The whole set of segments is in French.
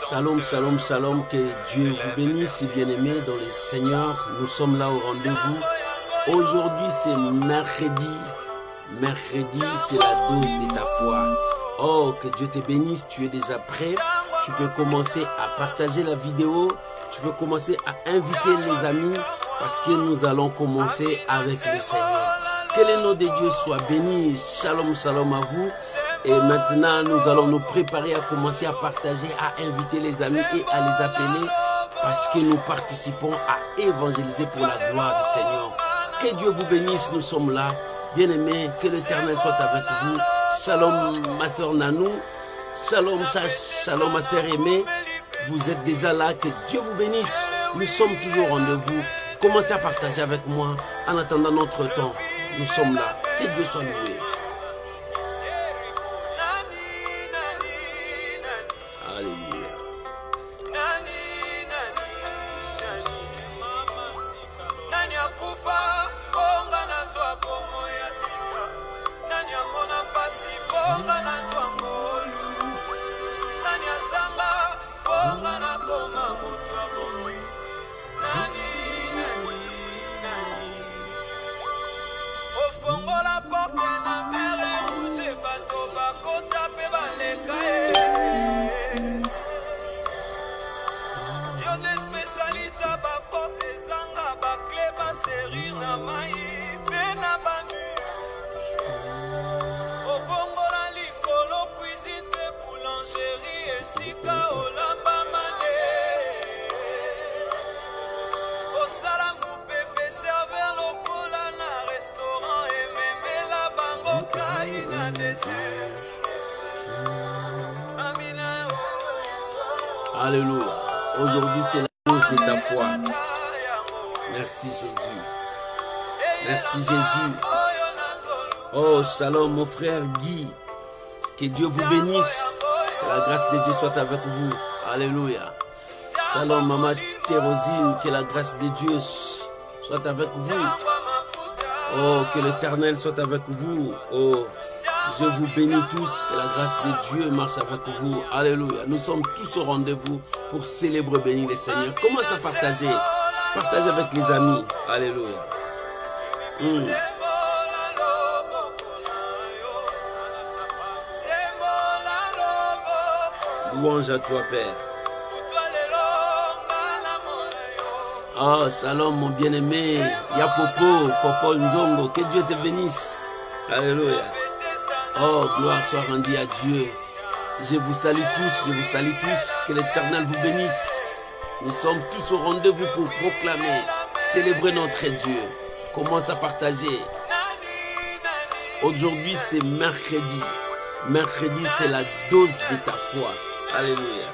Shalom, shalom, shalom, que Dieu vous bénisse, bien-aimés dans le Seigneur. Nous sommes là au rendez-vous. Aujourd'hui, c'est mercredi. Mercredi, c'est la dose de ta foi. Oh, que Dieu te bénisse, tu es déjà prêt. Tu peux commencer à partager la vidéo. Tu peux commencer à inviter les amis parce que nous allons commencer avec le Seigneur. Que le nom de Dieu soit béni. Shalom, shalom à vous. Et maintenant, nous allons nous préparer à commencer à partager, à inviter les amis et à les appeler parce que nous participons à évangéliser pour la gloire du Seigneur. Que Dieu vous bénisse, nous sommes là. Bien-aimés, que l'Éternel soit avec vous. Shalom, ma soeur Nanou. Shalom, shalom, ma soeur Aimée. Vous êtes déjà là, que Dieu vous bénisse. Nous sommes toujours au rendez-vous. Commencez à partager avec moi en attendant notre temps. Nous sommes là. Que Dieu soit loué. Alléluia. Ofongola porte na mere rouge bato bakota pe baleka yo des spécialiste ba porte zanga ba clé ba serrir na mai pe na ba ofongola likolo cuisine pe boulangerie esika olamba mane osalamu pepe serveur lokola na restaurant ememela bango kai na dessert. Amina. Alléluia. Aujourd'hui, c'est la dose de ta foi. Merci Jésus. Merci Jésus. Oh, shalom mon frère Guy. Que Dieu vous bénisse. Que la grâce de Dieu soit avec vous. Alléluia. Shalom maman Thérosine. Que la grâce de Dieu soit avec vous. Oh, que l'Éternel soit avec vous. Oh, je vous bénis tous. Que la grâce de Dieu marche avec vous. Alléluia. Nous sommes tous au rendez-vous pour célébrer, bénir le Seigneur. Commence à partager. Partage avec les amis. Alléluia. Louange à toi, Père. Oh, shalom mon bien-aimé. Yapopo, Popo Nzongo. Que Dieu te bénisse. Alléluia. Oh, gloire soit rendue à Dieu. Je vous salue tous, je vous salue tous. Que l'Éternel vous bénisse. Nous sommes tous au rendez-vous pour proclamer, célébrer notre Dieu. Commence à partager. Aujourd'hui, c'est mercredi. Mercredi, c'est la dose de ta foi. Alléluia.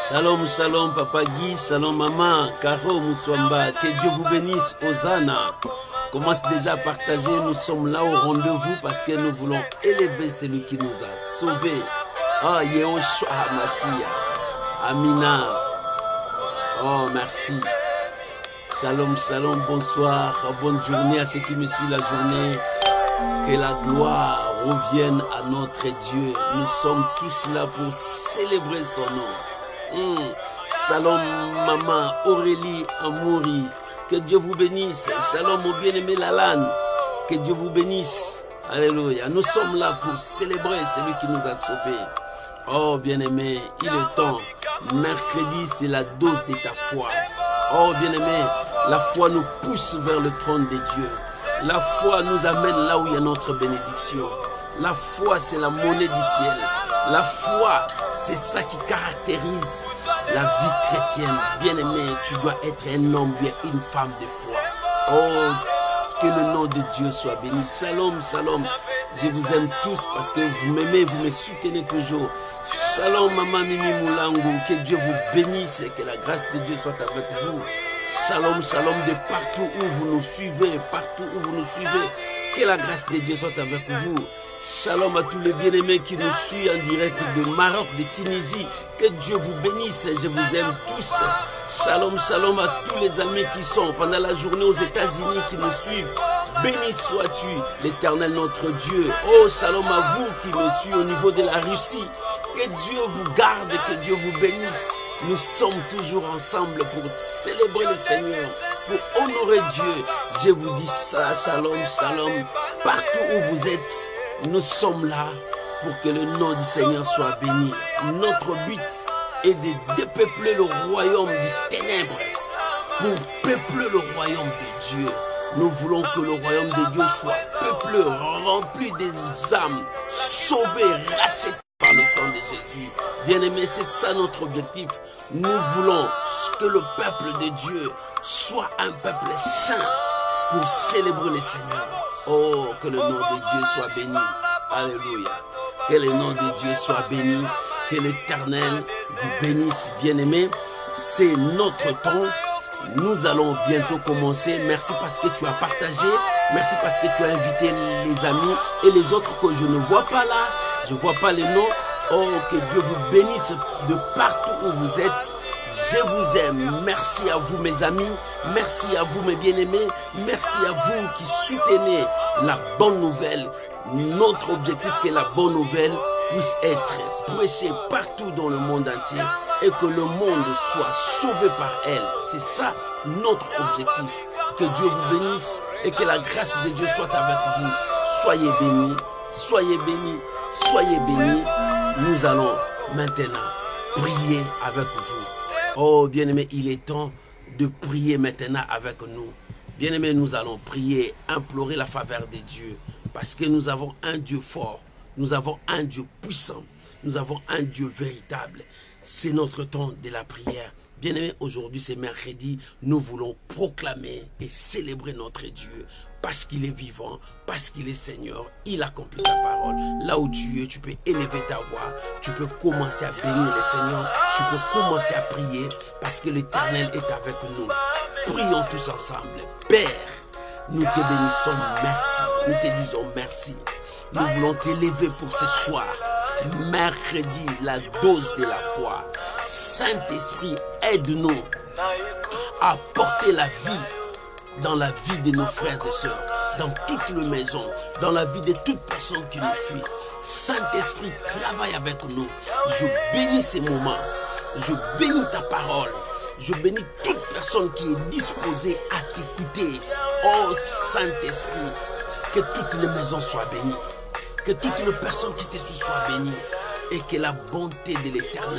Shalom, shalom, Papa Guy, shalom, maman, Caro, Moussouamba, que Dieu vous bénisse, Hosanna. Commence déjà à partager, nous sommes là au rendez-vous parce que nous voulons élever celui qui nous a sauvés. Ah, Yehoshua Mashiach, Amina. Oh, merci. Shalom, shalom, bonsoir, bonne journée à ceux qui me suivent la journée. Que la gloire revienne à notre Dieu. Nous sommes tous là pour célébrer son nom. Shalom maman Aurélie Amouri. Que Dieu vous bénisse. Shalom mon bien-aimé Lalane. Que Dieu vous bénisse. Alléluia. Nous sommes là pour célébrer celui qui nous a sauvés. Oh bien-aimé, il est temps. Mercredi, c'est la dose de ta foi. Oh bien-aimé, la foi nous pousse vers le trône de Dieu. La foi nous amène là où il y a notre bénédiction. La foi, c'est la monnaie du ciel. La foi, c'est ça qui caractérise la vie chrétienne. Bien-aimé, tu dois être un homme, bien une femme de foi. Oh, Que le nom de Dieu soit béni. Shalom, shalom. Je vous aime tous parce que vous m'aimez, vous me soutenez toujours. Shalom, Maman Mimi Moulango. Que Dieu vous bénisse et que la grâce de Dieu soit avec vous. Shalom, shalom de partout où vous nous suivez, partout où vous nous suivez. Que la grâce de Dieu soit avec vous. Shalom à tous les bien-aimés qui nous suivent en direct de Maroc, de Tunisie. Que Dieu vous bénisse, je vous aime tous. Shalom, shalom à tous les amis qui sont pendant la journée aux États-Unis qui nous suivent. Béni sois-tu, l'Éternel notre Dieu. Oh, shalom à vous qui me suivez au niveau de la Russie. Que Dieu vous garde, que Dieu vous bénisse. Nous sommes toujours ensemble pour célébrer le Seigneur, pour honorer Dieu. Je vous dis ça, shalom, shalom, partout où vous êtes. Nous sommes là pour que le nom du Seigneur soit béni. Notre but est de dépeupler le royaume du ténèbre pour peupler le royaume de Dieu. Nous voulons que le royaume de Dieu soit peuplé, rempli des âmes, sauvées, rachetées par le sang de Jésus. Bien-aimés, c'est ça notre objectif. Nous voulons que le peuple de Dieu soit un peuple saint pour célébrer le Seigneur. Oh, que le nom de Dieu soit béni. Alléluia. Que le nom de Dieu soit béni. Que l'Éternel vous bénisse, bien-aimés. C'est notre temps. Nous allons bientôt commencer. Merci parce que tu as partagé. Merci parce que tu as invité les amis et les autres que je ne vois pas là. Je ne vois pas les noms. Oh, que Dieu vous bénisse de partout où vous êtes. Je vous aime. Merci à vous mes amis. Merci à vous mes bien-aimés. Merci à vous qui soutenez la bonne nouvelle. Notre objectif est que la bonne nouvelle puisse être prêchée partout dans le monde entier et que le monde soit sauvé par elle. C'est ça notre objectif. Que Dieu vous bénisse et que la grâce de Dieu soit avec vous. Soyez bénis, soyez bénis, soyez bénis. Nous allons maintenant prier avec vous. Oh bien-aimés, il est temps de prier maintenant avec nous. Bien-aimés, nous allons prier, implorer la faveur de Dieu. Parce que nous avons un Dieu fort, nous avons un Dieu puissant, nous avons un Dieu véritable. C'est notre temps de la prière. Bien-aimés, aujourd'hui c'est mercredi, nous voulons proclamer et célébrer notre Dieu. Parce qu'il est vivant, parce qu'il est Seigneur, il accomplit sa parole. Là où tu es, tu peux élever ta voix, tu peux commencer à bénir le Seigneur, tu peux commencer à prier parce que l'Éternel est avec nous. Prions tous ensemble. Père, nous te bénissons, merci. Nous te disons merci. Nous voulons t'élever pour ce soir. Mercredi, la dose de la foi. Saint-Esprit, aide-nous à porter la vie dans la vie de nos frères et sœurs, dans toute la maison, dans la vie de toute personne qui nous suit. Saint-Esprit, travaille avec nous. Je bénis ces moments. Je bénis ta parole. Je bénis toute personne qui est disposée à t'écouter. Oh Saint-Esprit, que toutes les maisons soient bénies. Que toutes les personnes qui te suivent soient bénies. Et que la bonté de l'Éternel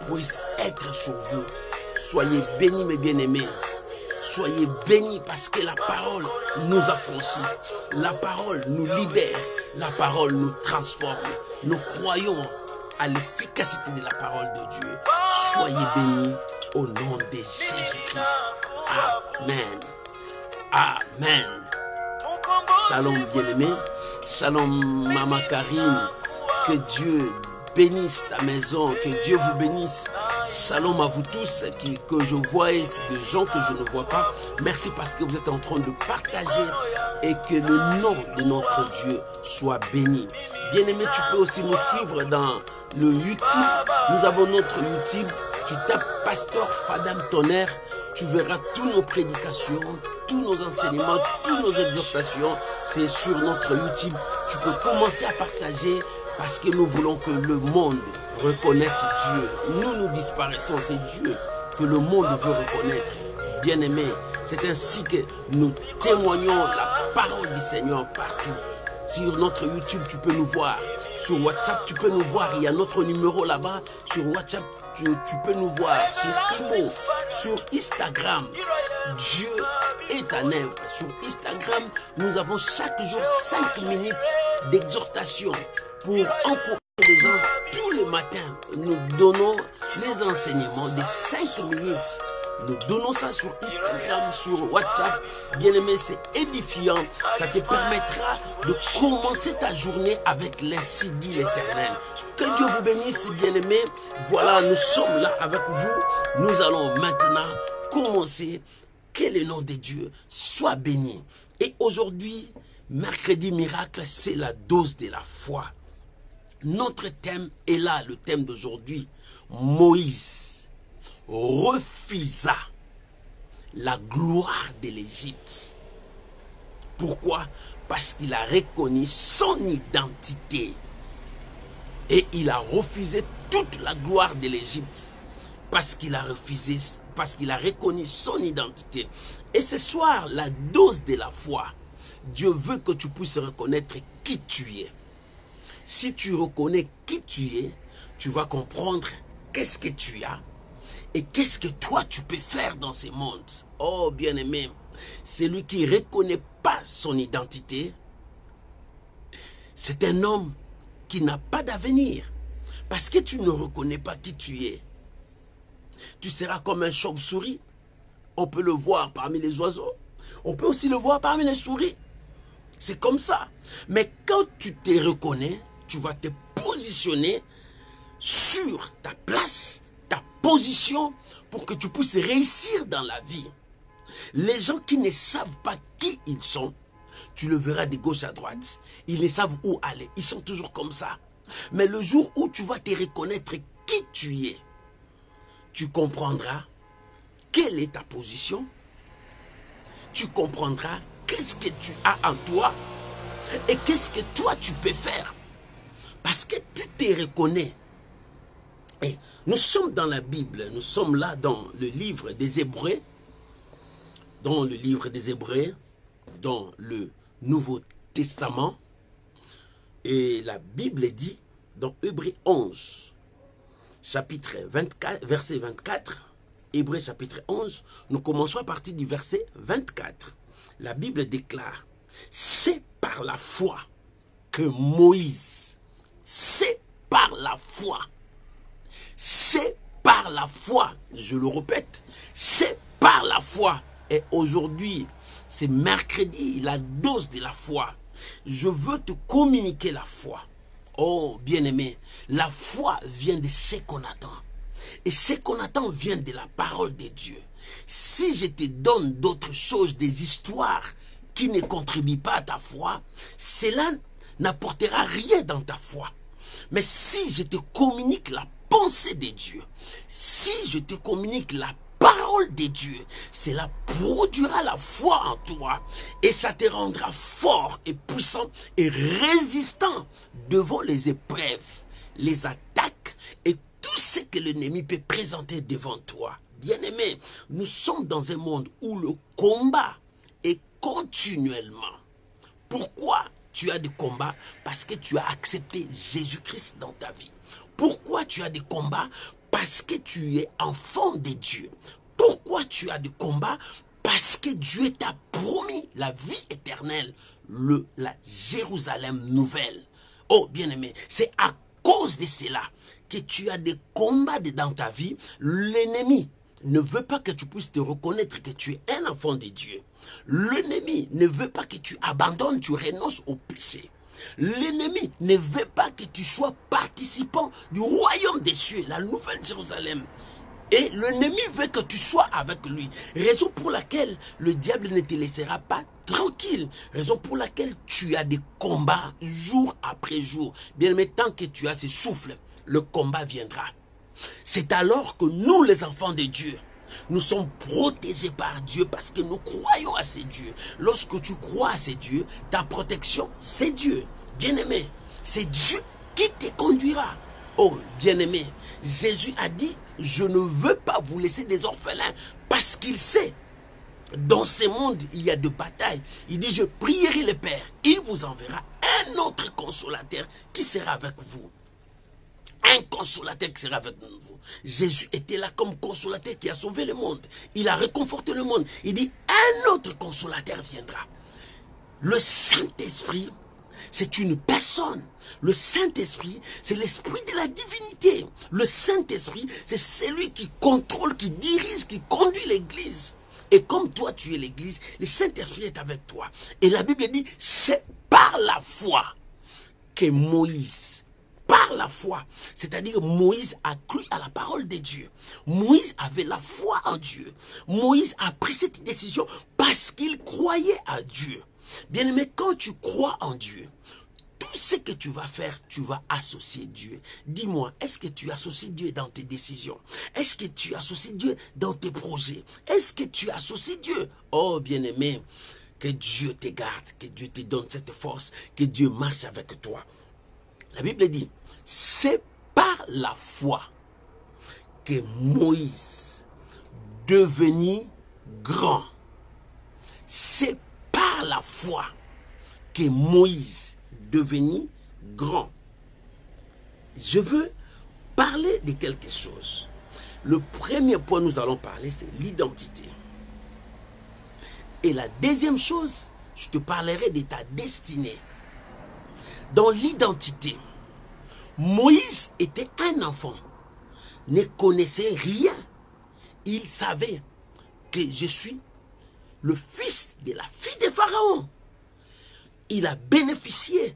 puisse être sur vous. Soyez bénis mes bien-aimés. Soyez bénis parce que la parole nous affranchit. La parole nous libère. La parole nous transforme. Nous croyons à l'efficacité de la parole de Dieu. Soyez bénis au nom de Jésus-Christ. Amen. Amen. Shalom bien-aimé. Shalom Maman Karine. Que Dieu bénisse ta maison. Que Dieu vous bénisse. Shalom à vous tous que je vois et des gens que je ne vois pas. Merci parce que vous êtes en train de partager et que le nom de notre Dieu soit béni. Bien-aimé, tu peux aussi nous suivre dans le YouTube. Nous avons notre YouTube. Tu tapes Pasteur Fadam Tonnerre. Tu verras toutes nos prédications, tous nos enseignements, toutes nos exhortations. C'est sur notre YouTube. Tu peux commencer à partager parce que nous voulons que le monde reconnaisse Dieu. Nous disparaissons, c'est Dieu que le monde veut reconnaître. Bien-aimé, c'est ainsi que nous témoignons la parole du Seigneur partout. Sur notre YouTube, tu peux nous voir. Sur WhatsApp, tu peux nous voir. Il y a notre numéro là-bas. Sur WhatsApp, tu peux nous voir. Sur Imo, sur Instagram. Dieu est en œuvre. Sur Instagram, nous avons chaque jour 5 minutes d'exhortation pour encourager les gens. Tous les matins, nous donnons les enseignements de 5 minutes Nous donnons ça sur Instagram, sur WhatsApp. Bien-aimé, c'est édifiant. Ça te permettra de commencer ta journée avec l'ainsi dit l'Éternel. Que Dieu vous bénisse, bien-aimé. Voilà, nous sommes là avec vous. Nous allons maintenant commencer. Que le nom de Dieu soit béni. Et aujourd'hui, mercredi miracle, c'est la dose de la foi. Notre thème est là, le thème d'aujourd'hui. Moïse refusa la gloire de l'Égypte. Pourquoi? Parce qu'il a reconnu son identité. Et il a refusé toute la gloire de l'Égypte. Parce qu'il a refusé, parce qu'il a reconnu son identité. Et ce soir, la dose de la foi, Dieu veut que tu puisses reconnaître qui tu es. Si tu reconnais qui tu es, tu vas comprendre qu'est-ce que tu as et qu'est-ce que toi tu peux faire dans ce monde. Oh bien-aimé, celui qui ne reconnaît pas son identité, c'est un homme qui n'a pas d'avenir. Parce que tu ne reconnais pas qui tu es. Tu seras comme un chauve-souris. On peut le voir parmi les oiseaux. On peut aussi le voir parmi les souris. C'est comme ça. Mais quand tu te reconnais, tu vas te positionner sur ta place, ta position, pour que tu puisses réussir dans la vie. Les gens qui ne savent pas qui ils sont, tu le verras de gauche à droite. Ils ne savent où aller. Ils sont toujours comme ça. Mais le jour où tu vas te reconnaître qui tu es, tu comprendras quelle est ta position. Tu comprendras qu'est-ce que tu as en toi et qu'est-ce que toi tu peux faire. Parce que tu te reconnais. Et nous sommes dans la Bible, nous sommes là dans le livre des Hébreux, dans le livre des Hébreux, dans le Nouveau Testament. Et la Bible dit dans Hébreux 11, chapitre 24, verset 24, Hébreux chapitre 11, nous commençons à partir du verset 24. La Bible déclare, c'est par la foi que Moïse, c'est par la foi, c'est par la foi, je le répète, c'est par la foi. Et aujourd'hui, c'est mercredi, la dose de la foi. Je veux te communiquer la foi. Oh, bien-aimé, la foi vient de ce qu'on attend. Et ce qu'on attend vient de la parole de Dieu. Si je te donne d'autres choses, des histoires qui ne contribuent pas à ta foi, cela n'apportera rien dans ta foi. Mais si je te communique la pensée de Dieu, si je te communique la parole de Dieu, cela produira la foi en toi et ça te rendra fort et puissant et résistant devant les épreuves, les attaques et tout ce que l'ennemi peut présenter devant toi. Bien-aimé, nous sommes dans un monde où le combat est continuellement. Pourquoi tu as des combats? Parce que tu as accepté Jésus-Christ dans ta vie. Pourquoi tu as des combats? Parce que tu es enfant de Dieu. Pourquoi tu as des combats? Parce que Dieu t'a promis la vie éternelle, la Jérusalem nouvelle. Oh, bien-aimé, c'est à cause de cela que tu as des combats dans ta vie. L'ennemi ne veut pas que tu puisses te reconnaître que tu es un enfant de Dieu. L'ennemi ne veut pas que tu abandonnes, tu renonces au péché. L'ennemi ne veut pas que tu sois participant du royaume des cieux, la nouvelle Jérusalem. Et l'ennemi veut que tu sois avec lui. Raison pour laquelle le diable ne te laissera pas tranquille. Raison pour laquelle tu as des combats jour après jour. Bien, mais tant que tu as ce souffle, le combat viendra. C'est alors que nous, les enfants de Dieu, nous sommes protégés par Dieu parce que nous croyons à ces dieux. Lorsque tu crois à ces dieux, ta protection, c'est Dieu. Bien-aimé, c'est Dieu qui te conduira. Oh, bien-aimé, Jésus a dit, je ne veux pas vous laisser des orphelins parce qu'il sait. Dans ce monde, il y a de batailles. Il dit, je prierai le Père. Il vous enverra un autre consolateur qui sera avec vous. Un consolateur qui sera avec vous. Jésus était là comme consolateur qui a sauvé le monde. Il a réconforté le monde. Il dit, un autre consolateur viendra. Le Saint-Esprit c'est une personne. Le Saint-Esprit, c'est l'esprit de la divinité. Le Saint-Esprit, c'est celui qui contrôle, qui dirige, qui conduit l'église. Et comme toi, tu es l'église, le Saint-Esprit est avec toi. Et la Bible dit, c'est par la foi que Moïse, par la foi, c'est-à-dire Moïse a cru à la parole de Dieu. Moïse avait la foi en Dieu. Moïse a pris cette décision parce qu'il croyait à Dieu. Bien-aimé, quand tu crois en Dieu, tout ce que tu vas faire, tu vas associer Dieu. Dis-moi, est-ce que tu associes Dieu dans tes décisions? Est-ce que tu associes Dieu dans tes projets? Est-ce que tu associes Dieu? Oh, bien-aimé, que Dieu te garde, que Dieu te donne cette force, que Dieu marche avec toi. La Bible dit, c'est par la foi que Moïse devenu grand. C'est par la foi que Moïse devenu grand. Je veux parler de quelque chose. Le premier point nous allons parler, c'est l'identité. Et la deuxième chose, je te parlerai de ta destinée. Dans l'identité, Moïse était un enfant, ne connaissait rien. Il savait que je suis le fils de la fille de Pharaon. Il a bénéficié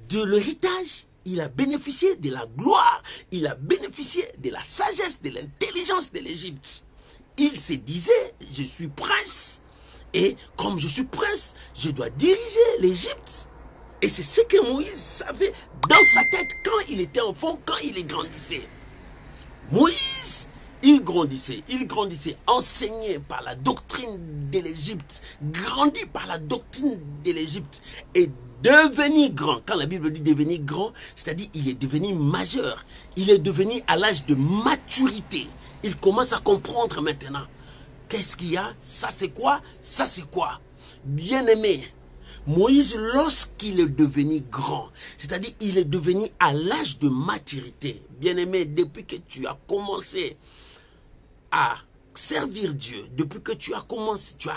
de l'héritage, il a bénéficié de la gloire, il a bénéficié de la sagesse, de l'intelligence de l'Égypte. Il se disait, je suis prince, et comme je suis prince, je dois diriger l'Égypte. Et c'est ce que Moïse savait dans sa tête quand il était enfant, quand il grandissait. Moïse, il grandissait, enseigné par la doctrine de l'Égypte, grandi par la doctrine de l'Égypte, et devenu grand. Quand la Bible dit devenir grand, c'est-à-dire il est devenu majeur, il est devenu à l'âge de maturité. Il commence à comprendre maintenant. Qu'est-ce qu'il y a? Ça c'est quoi? Ça c'est quoi? Bien-aimé, Moïse, lorsqu'il est devenu grand, c'est-à-dire il est devenu à l'âge de maturité, bien-aimé, depuis que tu as commencé à servir Dieu, depuis que tu as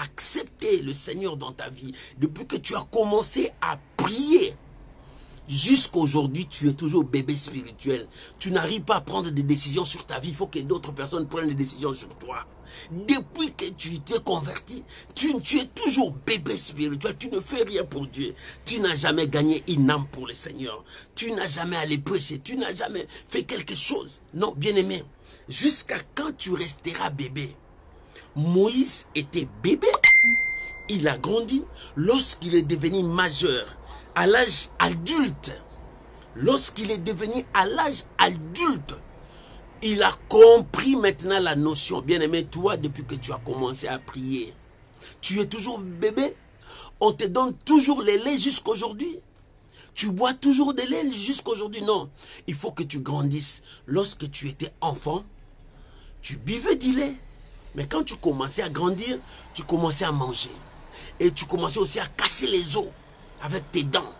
accepté le Seigneur dans ta vie, depuis que tu as commencé à prier, jusqu'à aujourd'hui, tu es toujours bébé spirituel. Tu n'arrives pas à prendre des décisions sur ta vie. Il faut que d'autres personnes prennent des décisions sur toi. Depuis que tu t'es converti, tu es toujours bébé spirituel. Tu ne fais rien pour Dieu. Tu n'as jamais gagné une âme pour le Seigneur. Tu n'as jamais allé prêcher. Tu n'as jamais fait quelque chose. Non, bien-aimé. Jusqu'à quand tu resteras bébé? Moïse était bébé. Il a grandi lorsqu'il est devenu majeur. À l'âge adulte, lorsqu'il est devenu à l'âge adulte, il a compris maintenant la notion. Bien-aimé, toi, depuis que tu as commencé à prier, tu es toujours bébé. On te donne toujours les laits jusqu'aujourd'hui. Tu bois toujours des laits jusqu'aujourd'hui. Non, il faut que tu grandisses. Lorsque tu étais enfant, tu buvais du lait. Mais quand tu commençais à grandir, tu commençais à manger. Et tu commençais aussi à casser les os avec tes dents.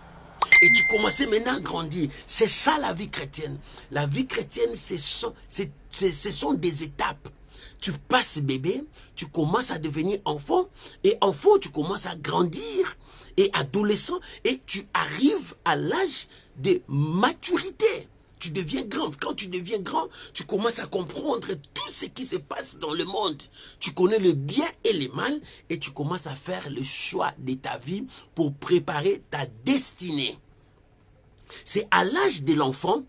Et tu commençais maintenant à grandir. C'est ça la vie chrétienne. La vie chrétienne, ce sont des étapes. Tu passes bébé, tu commences à devenir enfant. Et enfant, tu commences à grandir. Et adolescent, et tu arrives à l'âge de maturité. Tu deviens grand. Quand tu deviens grand, tu commences à comprendre tout ce qui se passe dans le monde. Tu connais le bien et le mal et tu commences à faire le choix de ta vie pour préparer ta destinée. C'est à l'âge de l'enfant,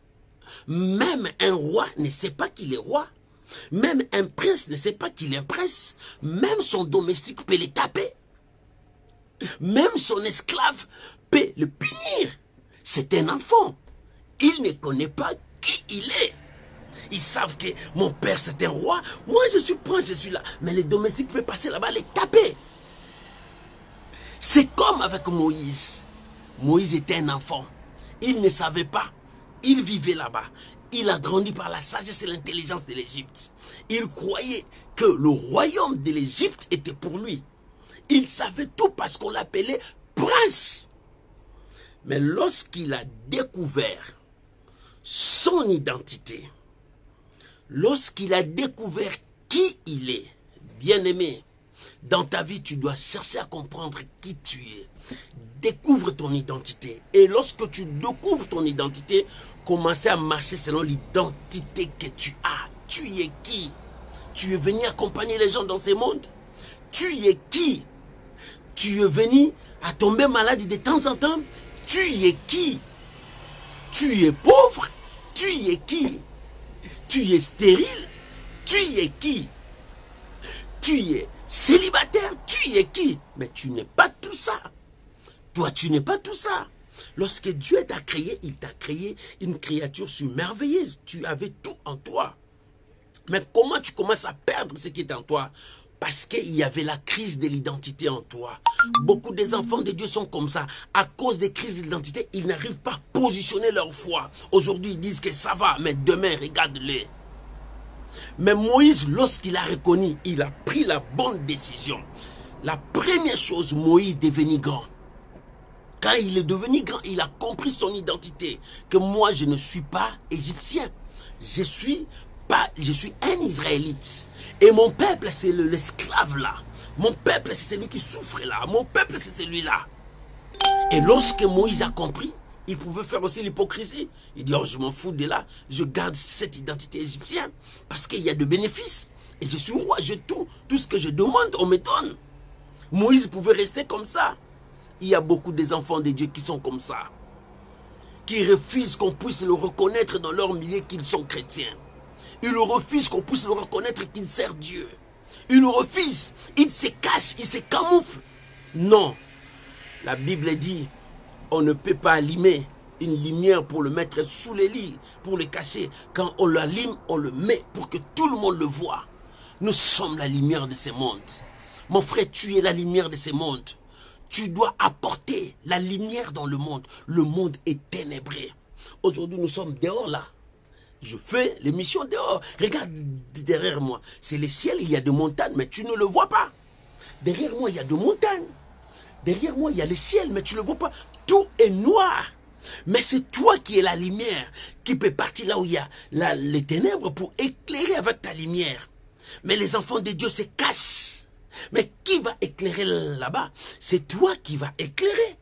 même un roi ne sait pas qu'il est roi. Même un prince ne sait pas qu'il est prince. Même son domestique peut le taper. Même son esclave peut le punir. C'est un enfant. Il ne connaît pas qui il est. Ils savent que mon père c'est un roi. Moi je suis prince, je suis là. Mais les domestiques peuvent passer là-bas, les taper. C'est comme avec Moïse. Moïse était un enfant. Il ne savait pas. Il vivait là-bas. Il a grandi par la sagesse et l'intelligence de l'Égypte. Il croyait que le royaume de l'Égypte était pour lui. Il savait tout parce qu'on l'appelait prince. Mais lorsqu'il a découvert son identité, lorsqu'il a découvert qui il est, bien-aimé, dans ta vie, tu dois chercher à comprendre qui tu es. Découvre ton identité. Et lorsque tu découvres ton identité, commencez à marcher selon l'identité que tu as. Tu es qui? Tu es venu accompagner les gens dans ce monde? Tu es qui? Tu es venu à tomber malade de temps en temps? Tu es qui? Tu es pauvre? Tu es qui? Tu es stérile? Tu es qui? Tu es célibataire? Tu es qui? Mais tu n'es pas tout ça. Toi, tu n'es pas tout ça. Lorsque Dieu t'a créé, il t'a créé une créature merveilleuse. Tu avais tout en toi. Mais comment tu commences à perdre ce qui est en toi? Parce qu'il y avait la crise de l'identité en toi. Beaucoup des enfants de Dieu sont comme ça. À cause des crises d'identité, ils n'arrivent pas à positionner leur foi. Aujourd'hui, ils disent que ça va, mais demain, regarde-les. Mais Moïse, lorsqu'il a reconnu, il a pris la bonne décision. La première chose, Moïse est devenu grand. Quand il est devenu grand, il a compris son identité. Que moi, je ne suis pas égyptien. Je suis un Israélite. Et mon peuple, c'est l'esclave là. Mon peuple, c'est celui qui souffre là. Mon peuple, c'est celui-là. Et lorsque Moïse a compris, il pouvait faire aussi l'hypocrisie. Il dit, oh, je m'en fous de là. Je garde cette identité égyptienne. Parce qu'il y a de bénéfices. Et je suis roi, j'ai tout. Tout ce que je demande, on me donne. Moïse pouvait rester comme ça. Il y a beaucoup des enfants de Dieu qui sont comme ça. Qui refusent qu'on puisse le reconnaître dans leur milieu qu'ils sont chrétiens. Ils refusent qu'on puisse le reconnaître qu'ils servent Dieu. Ils refusent. Ils se cachent, ils se camouflent. Non. La Bible dit, on ne peut pas allumer une lumière pour le mettre sous les lits, pour le cacher. Quand on l'allume, on le met pour que tout le monde le voit. Nous sommes la lumière de ce monde. Mon frère, tu es la lumière de ce monde. Tu dois apporter la lumière dans le monde. Le monde est ténébré. Aujourd'hui, nous sommes dehors là. Je fais l'émission dehors. Regarde derrière moi. C'est le ciel, il y a des montagnes, mais tu ne le vois pas. Derrière moi, il y a des montagnes. Derrière moi, il y a le ciel, mais tu ne le vois pas. Tout est noir. Mais c'est toi qui es la lumière, qui peut partir là où il y a les ténèbres pour éclairer avec ta lumière. Mais les enfants de Dieu se cachent. Mais qui va éclairer là-bas? C'est toi qui vas éclairer.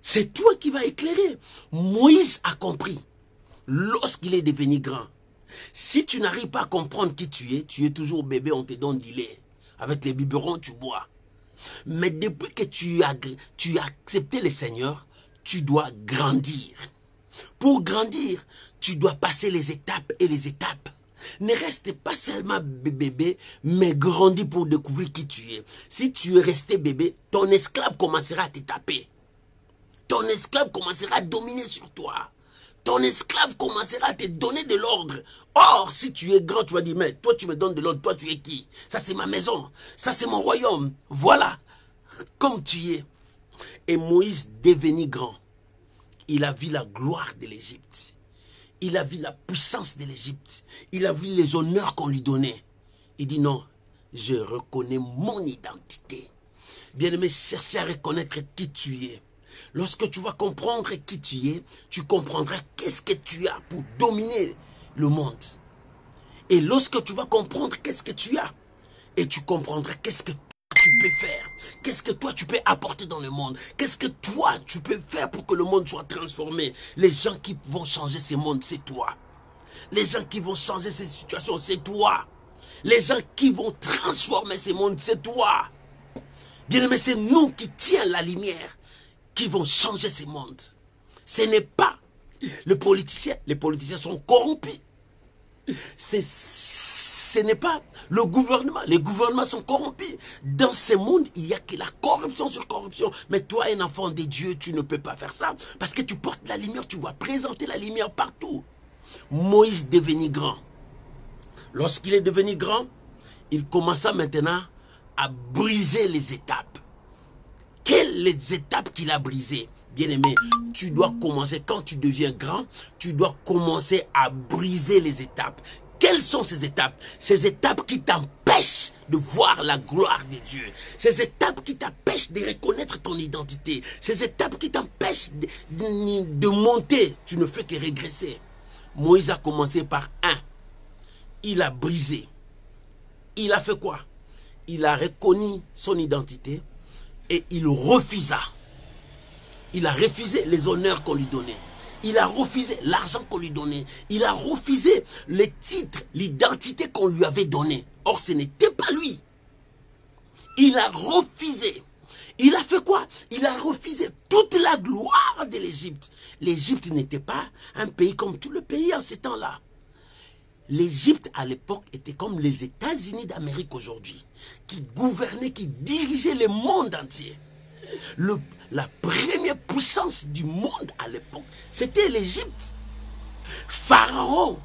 C'est toi qui vas éclairer. Moïse a compris. Lorsqu'il est devenu grand, si tu n'arrives pas à comprendre qui tu es toujours bébé, on te donne du lait. Avec les biberons, tu bois. Mais depuis que tu as accepté le Seigneur, tu dois grandir. Pour grandir, tu dois passer les étapes et les étapes. Ne reste pas seulement bébé, mais grandis pour découvrir qui tu es. Si tu es resté bébé, ton esclave commencera à te taper. Ton esclave commencera à dominer sur toi. Ton esclave commencera à te donner de l'ordre. Or, si tu es grand, tu vas dire, mais toi tu me donnes de l'ordre, toi tu es qui? Ça c'est ma maison, ça c'est mon royaume. Voilà, comme tu es. Et Moïse devenu grand. Il a vu la gloire de l'Égypte. Il a vu la puissance de l'Égypte. Il a vu les honneurs qu'on lui donnait. Il dit non, je reconnais mon identité. Bien-aimé, cherchez à reconnaître qui tu es. Lorsque tu vas comprendre qui tu es, tu comprendras qu'est-ce que tu as pour dominer le monde. Et lorsque tu vas comprendre qu'est-ce que tu as, et tu comprendras qu'est-ce que tu peux faire, qu'est-ce que toi tu peux apporter dans le monde, qu'est-ce que toi tu peux faire pour que le monde soit transformé. Les gens qui vont changer ce monde, c'est toi. Les gens qui vont changer ces situations, c'est toi. Les gens qui vont transformer ce monde, c'est toi. Bien aimé, c'est nous qui tiens la lumière, qui vont changer ce monde. Ce n'est pas le politicien. Les politiciens sont corrompus. Ce n'est pas le gouvernement. Les gouvernements sont corrompus. Dans ce monde, il n'y a que la corruption sur corruption. Mais toi, un enfant de Dieu, tu ne peux pas faire ça. Parce que tu portes la lumière, tu vas présenter la lumière partout. Moïse devenu grand. Lorsqu'il est devenu grand, il commença maintenant à briser les étapes. Quelles les étapes qu'il a brisées? Bien-aimé, tu dois commencer, quand tu deviens grand, tu dois commencer à briser les étapes. Quelles sont ces étapes? Ces étapes qui t'empêchent de voir la gloire de Dieu. Ces étapes qui t'empêchent de reconnaître ton identité. Ces étapes qui t'empêchent de monter. Tu ne fais que régresser. Moïse a commencé par un. Il a brisé. Il a fait quoi? Il a reconnu son identité. Et il refusa. Il a refusé les honneurs qu'on lui donnait. Il a refusé l'argent qu'on lui donnait. Il a refusé les titres, l'identité qu'on lui avait donnée. Or, ce n'était pas lui. Il a refusé. Il a fait quoi? Il a refusé toute la gloire de l'Égypte. L'Égypte n'était pas un pays comme tous les pays en ces temps-là. L'Égypte, à l'époque, était comme les États-Unis d'Amérique aujourd'hui, qui gouvernaient, qui dirigeaient le monde entier. La première puissance du monde à l'époque, c'était l'Égypte. Pharaon,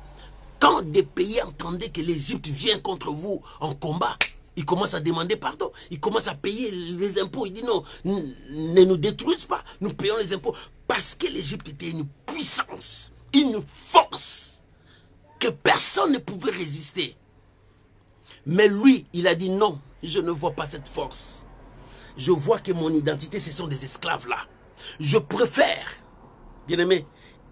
quand des pays entendaient que l'Égypte vient contre vous en combat, il commence à demander pardon, il commence à payer les impôts. Il dit non, ne nous détruisez pas, nous payons les impôts. Parce que l'Égypte était une puissance, une force que personne ne pouvait résister. Mais lui, il a dit non, je ne vois pas cette force. Je vois que mon identité, ce sont des esclaves là. Je préfère, bien-aimé,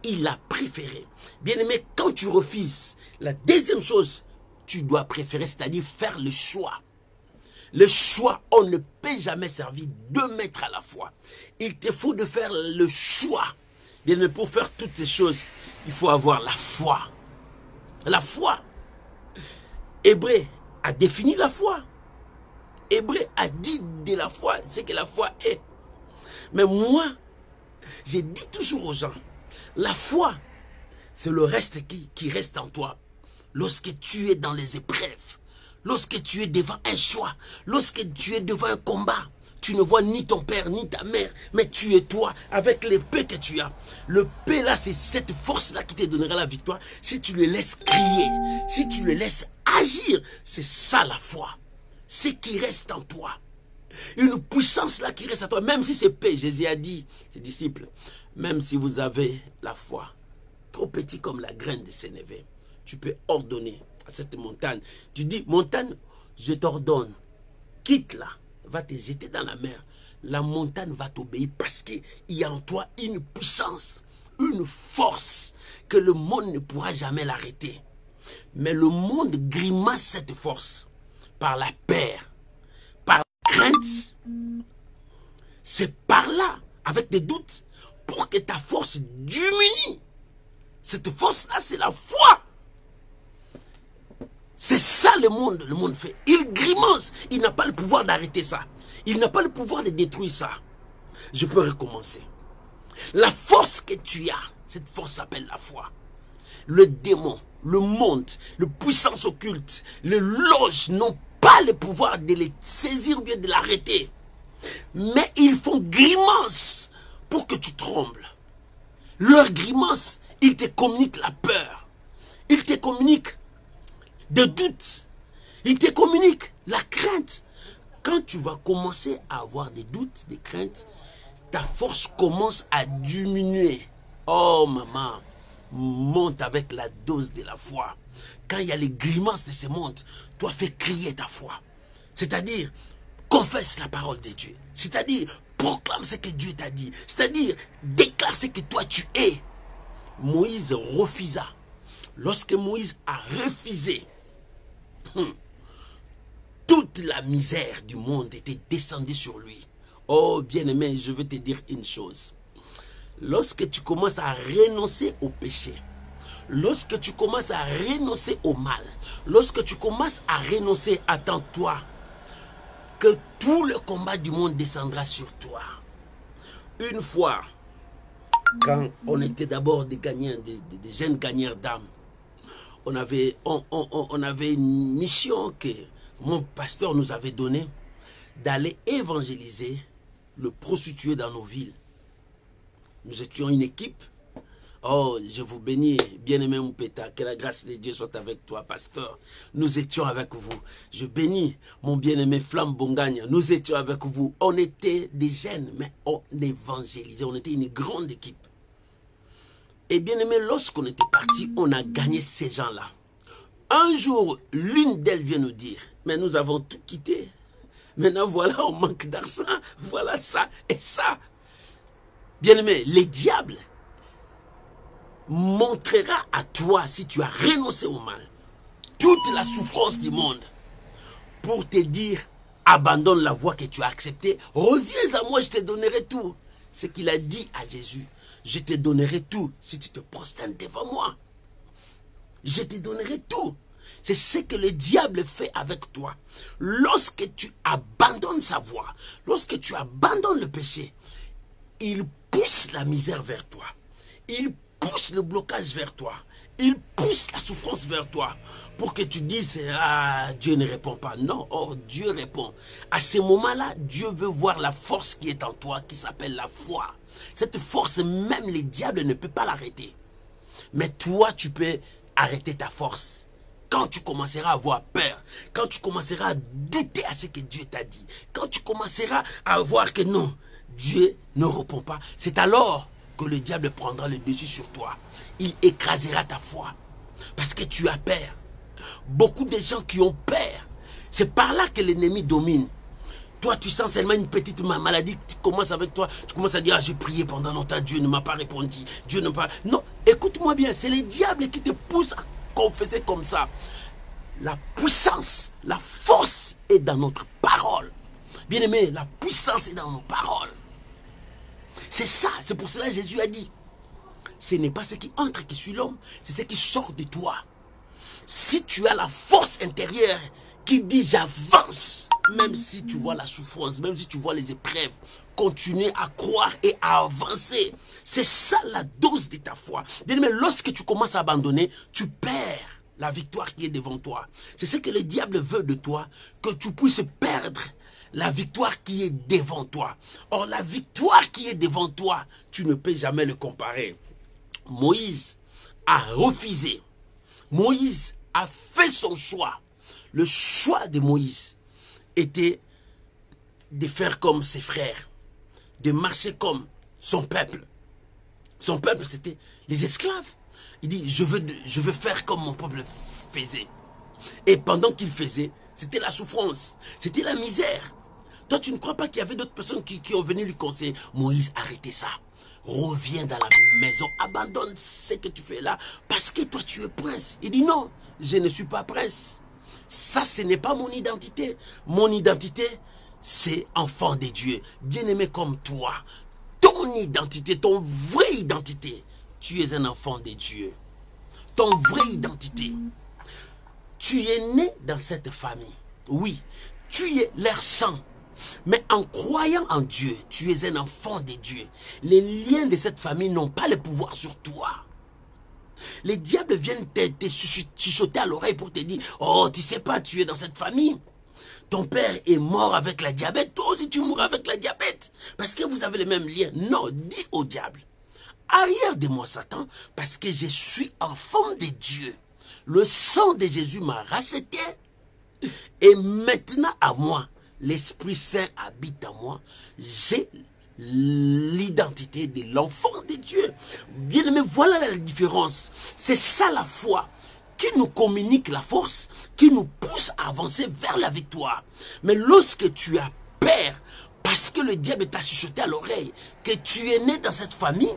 il a préféré. Bien-aimé, quand tu refuses, la deuxième chose, tu dois préférer, c'est-à-dire faire le choix. Le choix, on ne peut jamais servir 2 maîtres à la fois. Il te faut de faire le choix. Bien-aimé, pour faire toutes ces choses, il faut avoir la foi. La foi. Hébreu a défini la foi. Hébreu a dit de la foi, c'est que la foi est. Mais moi, j'ai dit toujours aux gens, la foi, c'est le reste qui reste en toi. Lorsque tu es dans les épreuves, lorsque tu es devant un choix, lorsque tu es devant un combat, tu ne vois ni ton père ni ta mère, mais tu es toi avec l'épée que tu as. Le paix là, c'est cette force-là qui te donnera la victoire. Si tu le laisses crier, si tu le laisses agir, c'est ça la foi. Ce qui reste en toi. Une puissance là qui reste en toi. Même si c'est paix, Jésus a dit, ses disciples, même si vous avez la foi, trop petit comme la graine de sénévé, tu peux ordonner à cette montagne. Tu dis, montagne, je t'ordonne, quitte-la, va te jeter dans la mer. La montagne va t'obéir parce qu'il y a en toi une puissance, une force que le monde ne pourra jamais l'arrêter. Mais le monde grimace cette force par la peur, par la crainte. C'est par là, avec des doutes, pour que ta force diminue. Cette force-là, c'est la foi. C'est ça le monde fait. Il grimace, il n'a pas le pouvoir d'arrêter ça. Il n'a pas le pouvoir de détruire ça. Je peux recommencer. La force que tu as, cette force s'appelle la foi. Le démon, le monde, le puissance occulte, les loges n'ont pas le pouvoir de les saisir ou bien de l'arrêter. Mais ils font grimace pour que tu trembles. Leur grimace, ils te communiquent la peur. Ils te communiquent des doutes. Ils te communiquent la crainte. Quand tu vas commencer à avoir des doutes, des craintes, ta force commence à diminuer. Oh maman, monte avec la dose de la foi. Quand il y a les grimaces de ce monde, toi fais crier ta foi. C'est-à-dire, confesse la parole de Dieu. C'est-à-dire, proclame ce que Dieu t'a dit. C'est-à-dire, déclare ce que toi tu es. Moïse refusa. Lorsque Moïse a refusé, toute la misère du monde était descendue sur lui. Oh bien-aimé, je veux te dire une chose. Lorsque tu commences à renoncer au péché, lorsque tu commences à renoncer au mal, lorsque tu commences à renoncer, attends-toi que tout le combat du monde descendra sur toi. Une fois, quand on était d'abord des gagnants, des jeunes gagnants d'âme, on avait une mission que mon pasteur nous avait donnée d'aller évangéliser le prostitué dans nos villes. Nous étions une équipe. Oh, je vous bénis, bien-aimé Moupeta, que la grâce de Dieu soit avec toi, pasteur. Nous étions avec vous. Je bénis mon bien-aimé Flamme Bongagne. Nous étions avec vous. On était des jeunes, mais on évangélisait. On était une grande équipe. Et bien-aimé, lorsqu'on était parti, on a gagné ces gens-là. Un jour, l'une d'elles vient nous dire, mais nous avons tout quitté. Maintenant, voilà, on manque d'argent. Voilà ça et ça. Bien-aimé, les diables montrera à toi, si tu as renoncé au mal, toute la souffrance du monde pour te dire abandonne la voie que tu as acceptée, reviens à moi, je te donnerai tout. Ce qu'il a dit à Jésus, je te donnerai tout si tu te prosternes devant moi. Je te donnerai tout. C'est ce que le diable fait avec toi. Lorsque tu abandonnes sa voie, lorsque tu abandonnes le péché, il pousse la misère vers toi. Il pousse le blocage vers toi. Il pousse la souffrance vers toi pour que tu dises « Ah, Dieu ne répond pas ». Non, or Dieu répond. À ce moment-là, Dieu veut voir la force qui est en toi, qui s'appelle la foi. Cette force, même les diables ne peuvent pas l'arrêter. Mais toi, tu peux arrêter ta force. Quand tu commenceras à avoir peur, quand tu commenceras à douter à ce que Dieu t'a dit, quand tu commenceras à voir que non, Dieu ne répond pas, c'est alors que le diable prendra le dessus sur toi. Il écrasera ta foi. Parce que tu as peur. Beaucoup de gens qui ont peur, c'est par là que l'ennemi domine. Toi, tu sens seulement une petite maladie qui commence avec toi. Tu commences à dire, ah, j'ai prié pendant longtemps, Dieu ne m'a pas répondu. Dieu ne m'a pas... Non, écoute-moi bien, c'est le diable qui te pousse à confesser comme ça. La puissance, la force est dans notre parole. Bien-aimé, la puissance est dans nos paroles. C'est ça, c'est pour cela que Jésus a dit, ce n'est pas ce qui entre qui suit l'homme, c'est ce qui sort de toi. Si tu as la force intérieure qui dit j'avance, même si tu vois la souffrance, même si tu vois les épreuves, continue à croire et à avancer. C'est ça la dose de ta foi. Mais lorsque tu commences à abandonner, tu perds la victoire qui est devant toi. C'est ce que le diable veut de toi, que tu puisses perdre la victoire qui est devant toi. Or, la victoire qui est devant toi, tu ne peux jamais le comparer. Moïse a refusé. Moïse a fait son choix. Le choix de Moïse était de faire comme ses frères, de marcher comme son peuple. Son peuple, c'était les esclaves. Il dit, je veux faire comme mon peuple faisait. Et pendant qu'il faisait, c'était la souffrance, c'était la misère. Toi, tu ne crois pas qu'il y avait d'autres personnes qui ont venu lui conseiller, Moïse, arrêtez ça. Reviens dans la maison, abandonne ce que tu fais là, parce que toi, tu es prince. Il dit, non, je ne suis pas prince. Ça, ce n'est pas mon identité. Mon identité, c'est enfant de Dieu, bien-aimé comme toi. Ton identité, ton vraie identité, tu es un enfant de Dieu. Ton vraie identité. Tu es né dans cette famille. Oui, tu es leur sang. Mais en croyant en Dieu, tu es un enfant de Dieu. Les liens de cette famille n'ont pas le pouvoir sur toi. Les diables viennent te chuchoter à l'oreille pour te dire, oh, tu sais pas, tu es dans cette famille. Ton père est mort avec la diabète, toi aussi tu mourras avec la diabète. Parce que vous avez les mêmes liens. Non, dis au diable, arrière de moi Satan, parce que je suis enfant de Dieu. Le sang de Jésus m'a racheté. Et maintenant à moi, l'Esprit Saint habite en moi. J'ai l'identité de l'enfant de Dieu. Bien aimé, voilà la différence. C'est ça la foi qui nous communique la force, qui nous pousse à avancer vers la victoire. Mais lorsque tu as peur, parce que le diable t'a chuchoté à l'oreille, que tu es né dans cette famille,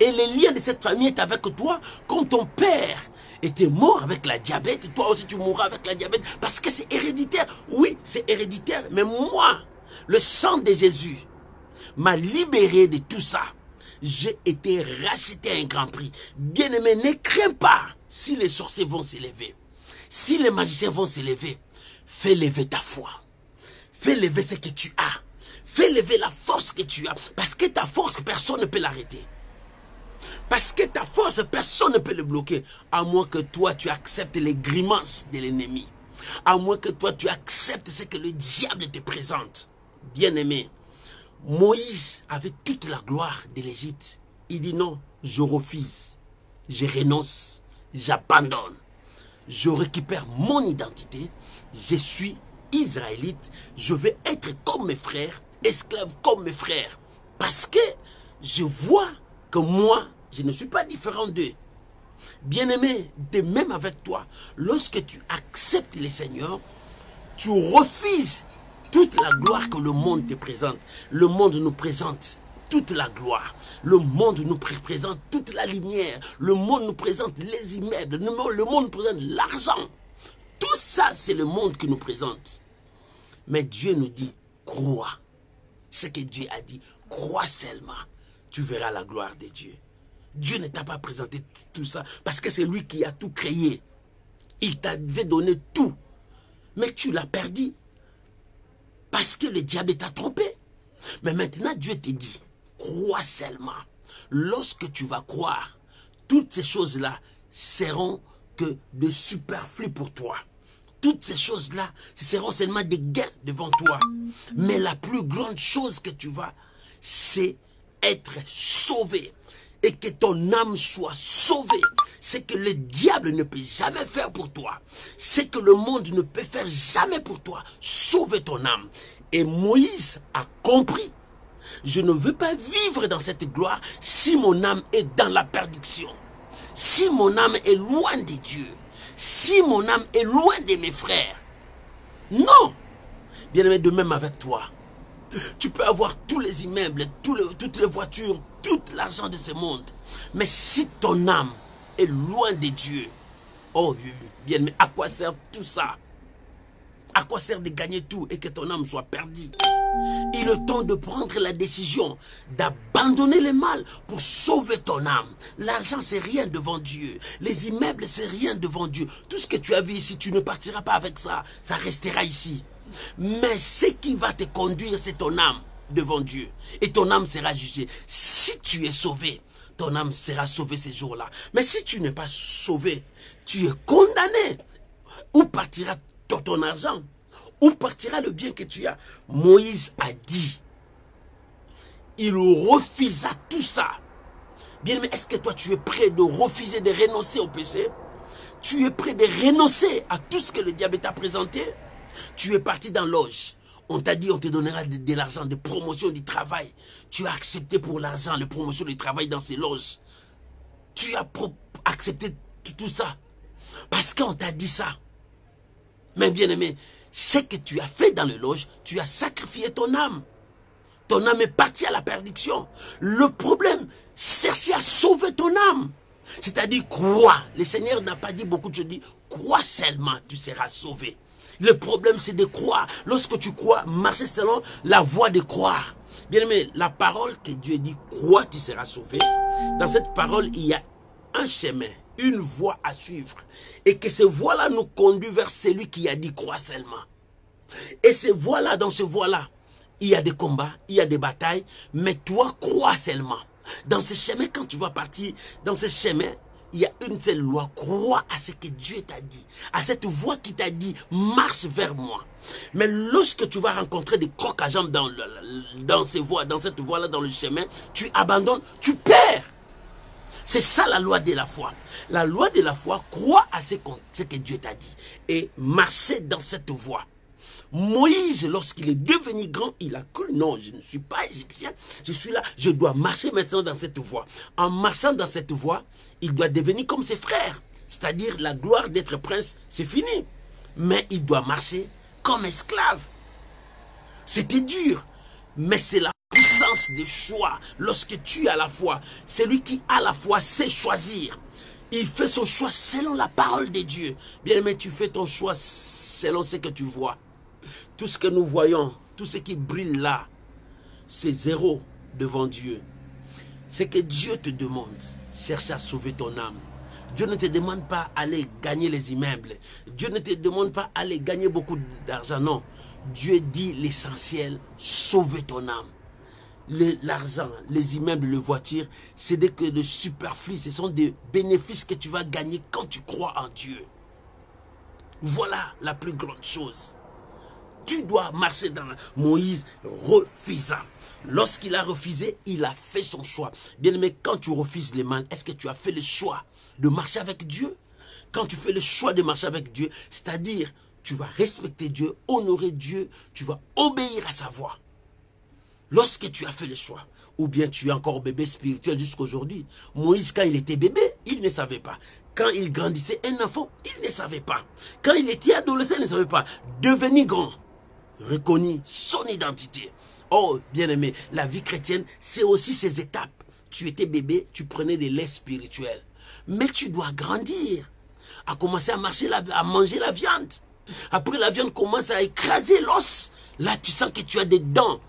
et les liens de cette famille est avec toi, quand ton père était mort avec la diabète, toi aussi tu mourras avec la diabète, parce que c'est héréditaire. Oui, c'est héréditaire, mais moi, le sang de Jésus m'a libéré de tout ça. J'ai été racheté à un grand prix. Bien-aimé, ne crains pas si les sorciers vont s'élever. Si les magiciens vont s'élever, fais lever ta foi. Fais lever ce que tu as. Fais lever la force que tu as. Parce que ta force, personne ne peut l'arrêter. Parce que ta force, personne ne peut le bloquer. À moins que toi, tu acceptes les grimaces de l'ennemi. À moins que toi, tu acceptes ce que le diable te présente. Bien-aimé, Moïse avait toute la gloire de l'Égypte. Il dit non, je refuse. Je renonce. J'abandonne. Je récupère mon identité. Je suis israélite. Je vais être comme mes frères, esclave comme mes frères. Parce que je vois que moi, je ne suis pas différent d'eux. Bien-aimé, de même avec toi, lorsque tu acceptes le Seigneur, tu refuses toute la gloire que le monde te présente. Le monde nous présente toute la gloire. Le monde nous présente toute la lumière. Le monde nous présente les immeubles. Le monde nous présente l'argent. Tout ça, c'est le monde qui nous présente. Mais Dieu nous dit, crois. Ce que Dieu a dit, crois seulement. Tu verras la gloire de Dieu. Dieu ne t'a pas présenté tout ça parce que c'est lui qui a tout créé. Il t'avait donné tout. Mais tu l'as perdu. Parce que le diable t'a trompé. Mais maintenant, Dieu te dit, crois seulement. Lorsque tu vas croire, toutes ces choses-là seront que de superflu pour toi. Toutes ces choses-là, ce seront seulement des gains devant toi. Mais la plus grande chose que tu vas, c'est être sauvé. Et que ton âme soit sauvée. C'est que le diable ne peut jamais faire pour toi. C'est que le monde ne peut faire jamais pour toi. Sauver ton âme. Et Moïse a compris. Je ne veux pas vivre dans cette gloire si mon âme est dans la perdition. Si mon âme est loin de Dieu. Si mon âme est loin de mes frères. Non. Bien-aimé, de même avec toi. Tu peux avoir tous les immeubles, toutes les voitures, tout l'argent de ce monde. Mais si ton âme est loin de Dieu, oh bien, mais à quoi sert tout ça? À quoi sert de gagner tout et que ton âme soit perdue? Il est temps de prendre la décision d'abandonner le mal pour sauver ton âme. L'argent, c'est rien devant Dieu. Les immeubles, c'est rien devant Dieu. Tout ce que tu as vu ici, tu ne partiras pas avec ça. Ça restera ici. Mais ce qui va te conduire, c'est ton âme devant Dieu. Et ton âme sera jugée. Si tu es sauvé, ton âme sera sauvée ces jours-là. Mais si tu n'es pas sauvé, tu es condamné. Où partira ton argent? Où partira le bien que tu as? Moïse a dit. Il refusa tout ça. Bien, mais est-ce que toi tu es prêt de refuser de renoncer au péché? Tu es prêt de renoncer à tout ce que le diable t'a présenté? Tu es parti dans l'auge. On t'a dit on te donnera de l'argent, de promotion du travail. Tu as accepté pour l'argent, la promotion du travail dans ces loges. Tu as accepté tout ça. Parce qu'on t'a dit ça. Mais bien aimé, ce que tu as fait dans le loge, tu as sacrifié ton âme. Ton âme est partie à la perdition. Le problème, chercher à sauver ton âme. C'est-à-dire crois. Le Seigneur n'a pas dit beaucoup de choses. Il dit, crois seulement, tu seras sauvé. Le problème, c'est de croire. Lorsque tu crois, marcher selon la voie de croire. Bien aimé, la parole que Dieu dit, crois, tu seras sauvé. Dans cette parole, il y a un chemin, une voie à suivre. Et que ce voie-là nous conduit vers celui qui a dit, crois seulement. Et ce voie-là, dans ce voie-là, il y a des combats, il y a des batailles, mais toi, crois seulement. Dans ce chemin, quand tu vas partir, dans ce chemin, il y a une seule loi. Crois à ce que Dieu t'a dit. À cette voie qui t'a dit, marche vers moi. Mais lorsque tu vas rencontrer des crocs à jambes dans cette voie-là, dans le chemin, tu abandonnes, tu perds. C'est ça la loi de la foi. La loi de la foi, crois à ce que Dieu t'a dit. Et marcher dans cette voie. Moïse, lorsqu'il est devenu grand, il a cru, non, je ne suis pas égyptien, je suis là, je dois marcher maintenant dans cette voie. En marchant dans cette voie, il doit devenir comme ses frères. C'est-à-dire, la gloire d'être prince, c'est fini. Mais il doit marcher comme esclave. C'était dur, mais c'est la puissance de choix. Lorsque tu as la foi, celui qui a la foi sait choisir. Il fait son choix selon la parole de Dieu. Bien aimé, tu fais ton choix selon ce que tu vois. Tout ce que nous voyons, tout ce qui brille là, c'est zéro devant Dieu. Ce que Dieu te demande, cherche à sauver ton âme. Dieu ne te demande pas d'aller gagner les immeubles. Dieu ne te demande pas d'aller gagner beaucoup d'argent, non. Dieu dit l'essentiel, sauver ton âme. L'argent, les immeubles, les voitures, c'est que de superflu. Ce sont des bénéfices que tu vas gagner quand tu crois en Dieu. Voilà la plus grande chose. Tu dois marcher dans la... Moïse refusa. Lorsqu'il a refusé, il a fait son choix. Bien aimé, quand tu refuses le mal, est-ce que tu as fait le choix de marcher avec Dieu? Quand tu fais le choix de marcher avec Dieu, c'est-à-dire, tu vas respecter Dieu, honorer Dieu, tu vas obéir à sa voix. Lorsque tu as fait le choix, ou bien tu es encore bébé spirituel jusqu'aujourd'hui. Moïse, quand il était bébé, il ne savait pas. Quand il grandissait un enfant, il ne savait pas. Quand il était adolescent, il ne savait pas. Devenir grand, reconnu son identité. Oh, bien-aimé, la vie chrétienne, c'est aussi ces étapes. Tu étais bébé, tu prenais des laits spirituels. Mais tu dois grandir, à commencer à marcher, à manger la viande. Après, la viande commence à écraser l'os. Là, tu sens que tu as des dents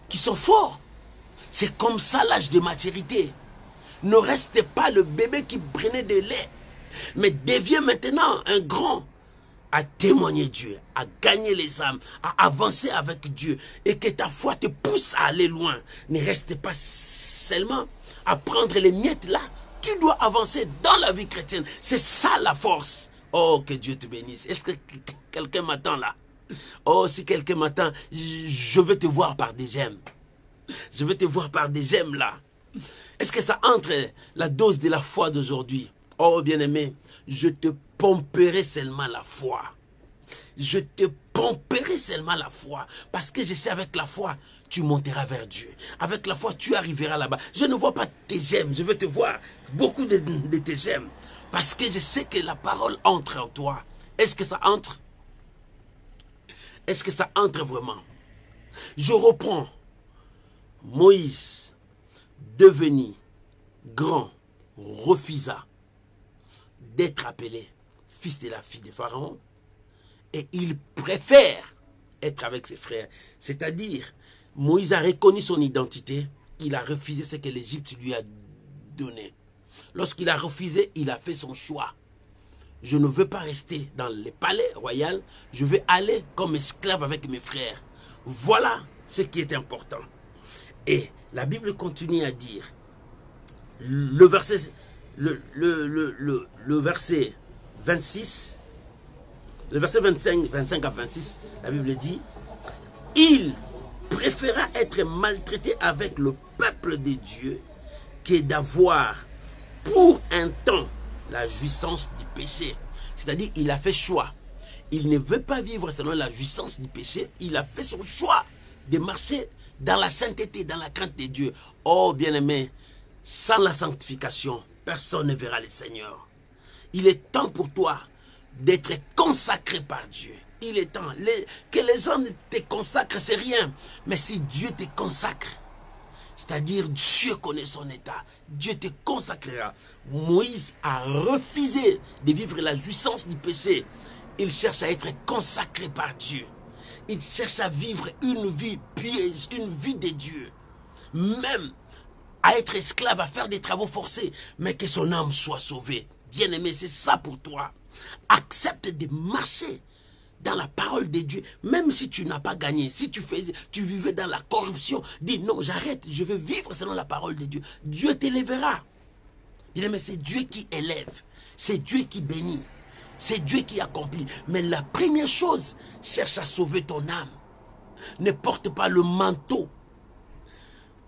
qui sont forts. C'est comme ça l'âge de maturité. Ne reste pas le bébé qui prenait de lait, mais deviens maintenant un grand à témoigner Dieu, à gagner les âmes, à avancer avec Dieu et que ta foi te pousse à aller loin. Ne reste pas seulement à prendre les miettes là. Tu dois avancer dans la vie chrétienne. C'est ça la force. Oh, que Dieu te bénisse. Est-ce que quelqu'un m'attend là? Oh, si quelqu'un m'attend, je veux te voir par des j'aime. Je veux te voir par des j'aime là. Est-ce que ça entre la dose de la foi d'aujourd'hui? Oh, bien-aimé, je te pomperai seulement la foi. Je te pomperai seulement la foi. Parce que je sais, avec la foi, tu monteras vers Dieu. Avec la foi, tu arriveras là-bas. Je ne vois pas tes j'aime. Je veux te voir beaucoup de tes j'aime. Parce que je sais que la parole entre en toi. Est-ce que ça entre? Est-ce que ça entre vraiment? Je reprends. Moïse, devenu grand, refusa d'être appelé fils de la fille de Pharaon, et il préfère être avec ses frères. C'est-à-dire, Moïse a reconnu son identité, il a refusé ce que l'Égypte lui a donné. Lorsqu'il a refusé, il a fait son choix. Je ne veux pas rester dans le palais royal, je veux aller comme esclave avec mes frères. Voilà ce qui est important. Et la Bible continue à dire, le verset 26, le verset 25 à 26, la Bible dit, il préféra être maltraité avec le peuple de Dieu que d'avoir pour un temps la jouissance du péché. C'est-à-dire, il a fait choix. Il ne veut pas vivre selon la jouissance du péché. Il a fait son choix de marcher dans la sainteté, dans la crainte de Dieu. Oh, bien-aimé, sans la sanctification, personne ne verra le Seigneur. Il est temps pour toi d'être consacré par Dieu. Il est temps. Que les gens te consacrent, c'est rien. Mais si Dieu te consacre, c'est-à-dire Dieu connaît son état, Dieu te consacrera. Moïse a refusé de vivre la jouissance du péché. Il cherche à être consacré par Dieu. Il cherche à vivre une vie pieuse, une vie de Dieu. Même à être esclave, à faire des travaux forcés, mais que son âme soit sauvée. Bien-aimé, c'est ça pour toi. Accepte de marcher dans la parole de Dieu, même si tu n'as pas gagné. Si tu vivais dans la corruption, dis non, j'arrête, je veux vivre selon la parole de Dieu. Dieu t'élèvera. Bien-aimé, c'est Dieu qui élève, c'est Dieu qui bénit, c'est Dieu qui accomplit. Mais la première chose, cherche à sauver ton âme. Ne porte pas le manteau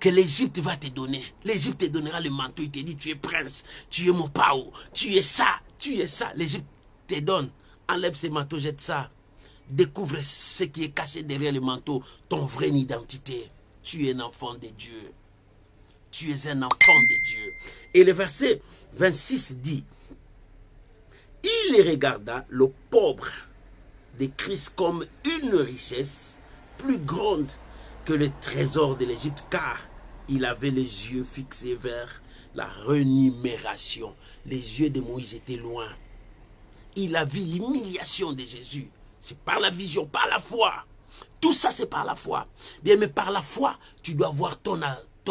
que l'Égypte va te donner. L'Égypte te donnera le manteau. Il te dit, tu es prince, tu es mon pao, tu es ça, tu es ça. L'Égypte te donne. Enlève ce manteau, jette ça. Découvre ce qui est caché derrière le manteau, ton vraie identité. Tu es un enfant de Dieu. Tu es un enfant de Dieu. Et le verset 26 dit, il regarda le pauvre de Christ comme une richesse plus grande que le trésor de l'Égypte, car il avait les yeux fixés vers la rémunération. Les yeux de Moïse étaient loin. Il a vu l'humiliation de Jésus. C'est par la vision, par la foi. Tout ça, c'est par la foi. Bien, mais par la foi, tu dois voir ton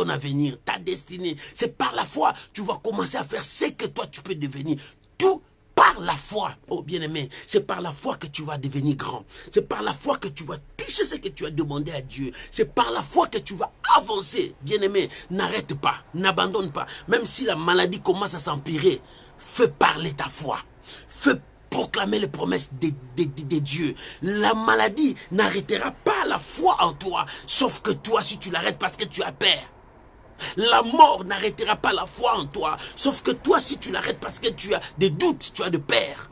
avenir, ta destinée. C'est par la foi, tu vas commencer à faire ce que toi, tu peux devenir. Tout par la foi. Oh, bien-aimé, c'est par la foi que tu vas devenir grand. C'est par la foi que tu vas toucher ce que tu as demandé à Dieu. C'est par la foi que tu vas avancer. Bien-aimé, n'arrête pas, n'abandonne pas. Même si la maladie commence à s'empirer, fais parler ta foi. Fais proclamer les promesses de Dieu. La maladie n'arrêtera pas la foi en toi. Sauf que toi, si tu l'arrêtes parce que tu as peur. La mort n'arrêtera pas la foi en toi. Sauf que toi, si tu l'arrêtes parce que tu as des doutes, tu as de peur.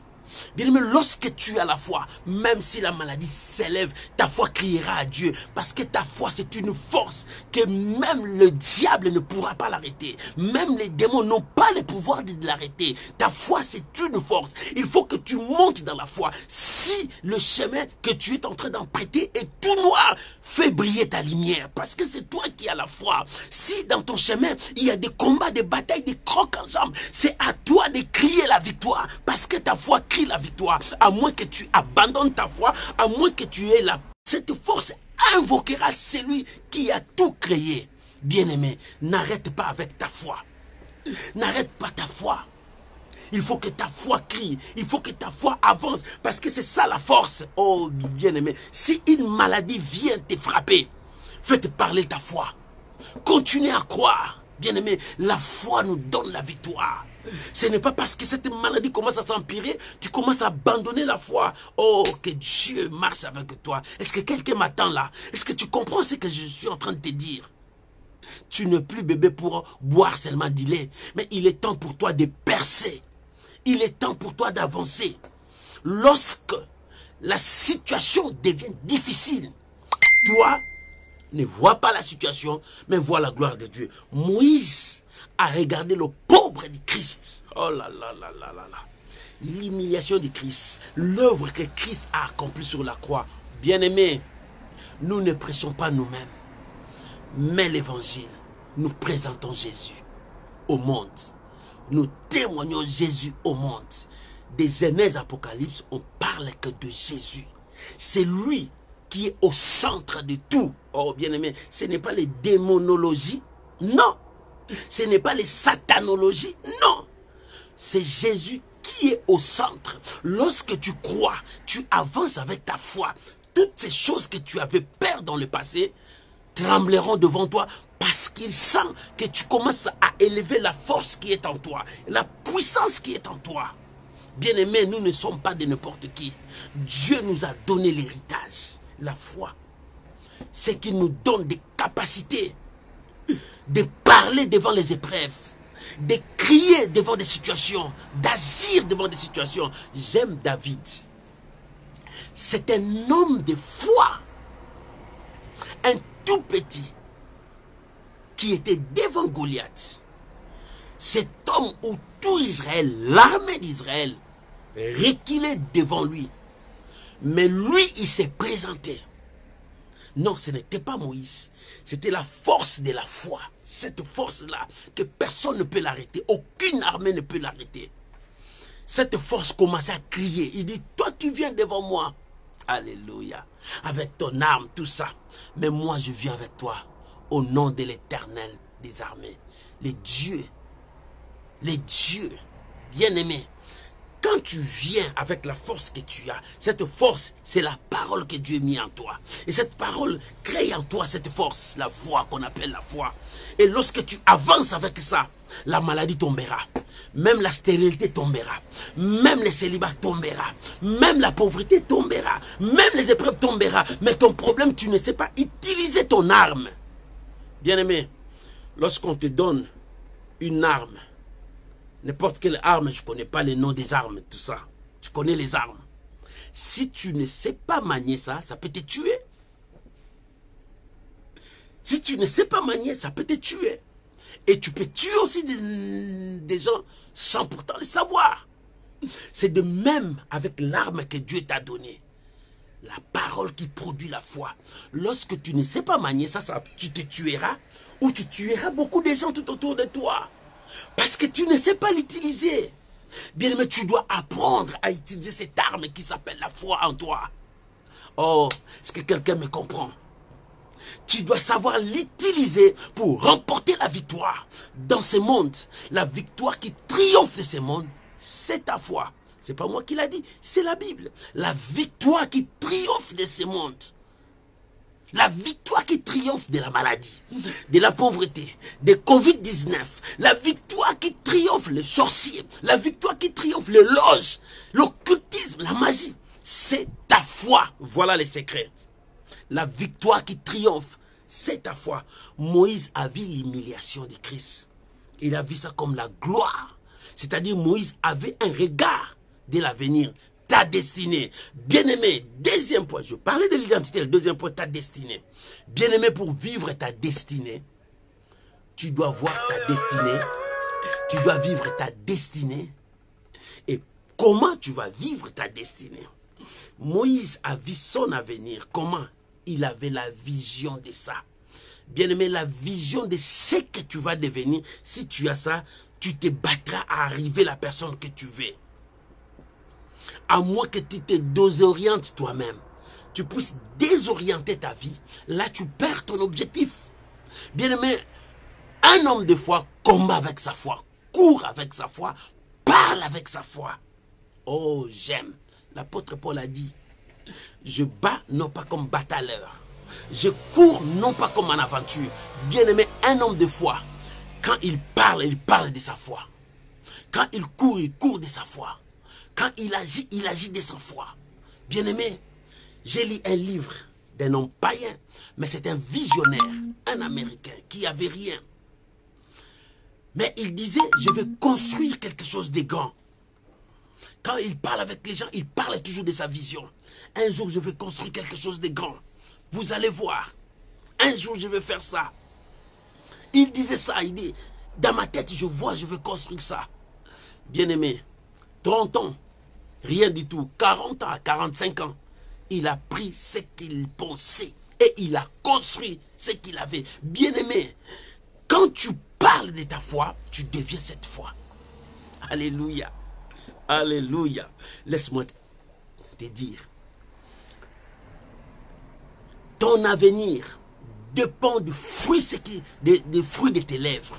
Bien aimé, lorsque tu as la foi, même si la maladie s'élève, ta foi criera à Dieu. Parce que ta foi, c'est une force que même le diable ne pourra pas l'arrêter. Même les démons n'ont pas le pouvoir de l'arrêter. Ta foi, c'est une force. Il faut que tu montes dans la foi. Si le chemin que tu es en train d'emprunter est tout noir, fais briller ta lumière. Parce que c'est toi qui as la foi. Si dans ton chemin, il y a des combats, des batailles, des crocs en jambes, c'est à toi de crier la la victoire. Parce que ta foi crie la victoire. À moins que tu abandonnes ta foi, à moins que tu aies la... Cette force invoquera celui qui a tout créé. Bien-aimé, n'arrête pas avec ta foi. N'arrête pas ta foi. Il faut que ta foi crie. Il faut que ta foi avance. Parce que c'est ça la force. Oh, bien-aimé. Si une maladie vient te frapper, faites parler ta foi. Continue à croire. Bien-aimé, la foi nous donne la victoire. Ce n'est pas parce que cette maladie commence à s'empirer, tu commences à abandonner la foi. Oh, que Dieu marche avec toi. Est-ce que quelqu'un m'attend là? Est-ce que tu comprends ce que je suis en train de te dire? Tu n'es plus bébé pour boire seulement du lait. Mais il est temps pour toi de percer. Il est temps pour toi d'avancer. Lorsque la situation devient difficile, toi, ne vois pas la situation, mais vois la gloire de Dieu. Moïse a regardé le pauvre du Christ. Oh là là là là là là. L'humiliation du Christ. L'œuvre que Christ a accomplie sur la croix. Bien-aimés, nous ne prêchons pas nous-mêmes, mais l'évangile. Nous présentons Jésus au monde. Nous témoignons Jésus au monde. Des Genèse Apocalypse, on parle que de Jésus. C'est lui qui est au centre de tout. Oh, bien-aimé, ce n'est pas les démonologies, non. Ce n'est pas les satanologies, non. C'est Jésus qui est au centre. Lorsque tu crois, tu avances avec ta foi. Toutes ces choses que tu avais peur dans le passé trembleront devant toi parce qu'il sent que tu commences à élever la force qui est en toi, la puissance qui est en toi. Bien-aimés, nous ne sommes pas de n'importe qui. Dieu nous a donné l'héritage, la foi. C'est qu'il nous donne des capacités de parler devant les épreuves, de crier devant des situations, d'agir devant des situations. J'aime David. C'est un homme de foi, un tout petit, qui était devant Goliath. Cet homme où tout Israël, l'armée d'Israël, reculait devant lui. Mais lui, il s'est présenté. Non, ce n'était pas Moïse. C'était la force de la foi. Cette force-là, que personne ne peut l'arrêter. Aucune armée ne peut l'arrêter. Cette force commençait à crier. Il dit, toi tu viens devant moi. Alléluia. Avec ton arme, tout ça. Mais moi je viens avec toi. Au nom de l'Éternel des armées. Les dieux, bien-aimés. Quand tu viens avec la force que tu as, cette force, c'est la parole que Dieu a mis en toi. Et cette parole crée en toi cette force, la foi qu'on appelle la foi. Et lorsque tu avances avec ça, la maladie tombera. Même la stérilité tombera. Même le célibat tombera. Même la pauvreté tombera. Même les épreuves tombera. Mais ton problème, tu ne sais pas utiliser ton arme. Bien-aimé, lorsqu'on te donne une arme, n'importe quelle arme, je ne connais pas les noms des armes, tout ça. Tu connais les armes. Si tu ne sais pas manier ça, ça peut te tuer. Si tu ne sais pas manier, ça peut te tuer. Et tu peux tuer aussi des gens sans pourtant le savoir. C'est de même avec l'arme que Dieu t'a donnée. La parole qui produit la foi. Lorsque tu ne sais pas manier ça, tu te tueras ou tu tueras beaucoup de gens tout autour de toi. Parce que tu ne sais pas l'utiliser. Bien aimé, tu dois apprendre à utiliser cette arme qui s'appelle la foi en toi. Oh, est-ce que quelqu'un me comprend? Tu dois savoir l'utiliser pour remporter la victoire dans ce monde. La victoire qui triomphe de ce monde, c'est ta foi. C'est pas moi qui l'a dit, c'est la Bible. La victoire qui triomphe de ce monde. La victoire qui triomphe de la maladie, de la pauvreté, de Covid-19. La victoire qui triomphe les sorciers. La victoire qui triomphe les loges, l'occultisme, la magie. C'est ta foi. Voilà les secrets. La victoire qui triomphe, c'est ta foi. Moïse a vu l'humiliation de Christ. Il a vu ça comme la gloire. C'est-à-dire Moïse avait un regard de l'avenir. Ta destinée. Bien-aimé, deuxième point. Je parlais de l'identité. Le deuxième point, ta destinée. Bien-aimé, pour vivre ta destinée, tu dois voir ta destinée. Tu dois vivre ta destinée. Et comment tu vas vivre ta destinée? Moïse a vu son avenir. Comment? Il avait la vision de ça. Bien-aimé, la vision de ce que tu vas devenir. Si tu as ça, tu te battras à arriver à la personne que tu veux. À moins que tu te désorientes toi-même, tu puisses désorienter ta vie, là tu perds ton objectif. Bien-aimé, un homme de foi combat avec sa foi, court avec sa foi, parle avec sa foi. Oh, j'aime. L'apôtre Paul a dit, je bats non pas comme batailleur, je cours non pas comme en aventure. Bien-aimé, un homme de foi, quand il parle de sa foi. Quand il court de sa foi. Quand il agit de sa foi. Bien-aimé, j'ai lu un livre d'un homme païen, mais c'est un visionnaire, un Américain qui n'avait rien. Mais il disait, je vais construire quelque chose de grand. Quand il parle avec les gens, il parle toujours de sa vision. Un jour, je vais construire quelque chose de grand. Vous allez voir. Un jour, je vais faire ça. Il disait ça, il dit, dans ma tête, je vois, je vais construire ça. Bien-aimé, 30 ans, rien du tout. 40 ans, 45 ans, il a pris ce qu'il pensait et il a construit ce qu'il avait. Bien-aimé, quand tu parles de ta foi, tu deviens cette foi. Alléluia. Alléluia. Laisse-moi te dire. Ton avenir dépend du fruit, des fruits de tes lèvres.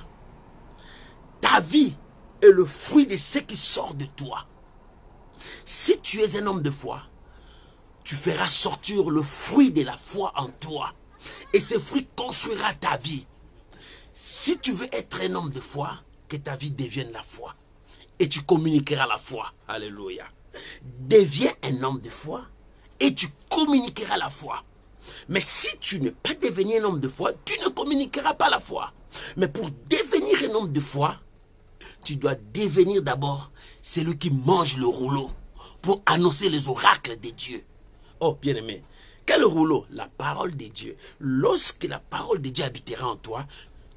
Ta vie est le fruit de ce qui sort de toi. Si tu es un homme de foi, tu feras sortir le fruit de la foi en toi. Et ce fruit construira ta vie. Si tu veux être un homme de foi, que ta vie devienne la foi. Et tu communiqueras la foi. Alléluia. Deviens un homme de foi et tu communiqueras la foi. Mais si tu n'es pas devenu un homme de foi, tu ne communiqueras pas la foi. Mais pour devenir un homme de foi, tu dois devenir d'abord celui qui mange le rouleau pour annoncer les oracles de Dieu. Oh, bien-aimé, quel rouleau? La parole de Dieu. Lorsque la parole de Dieu habitera en toi,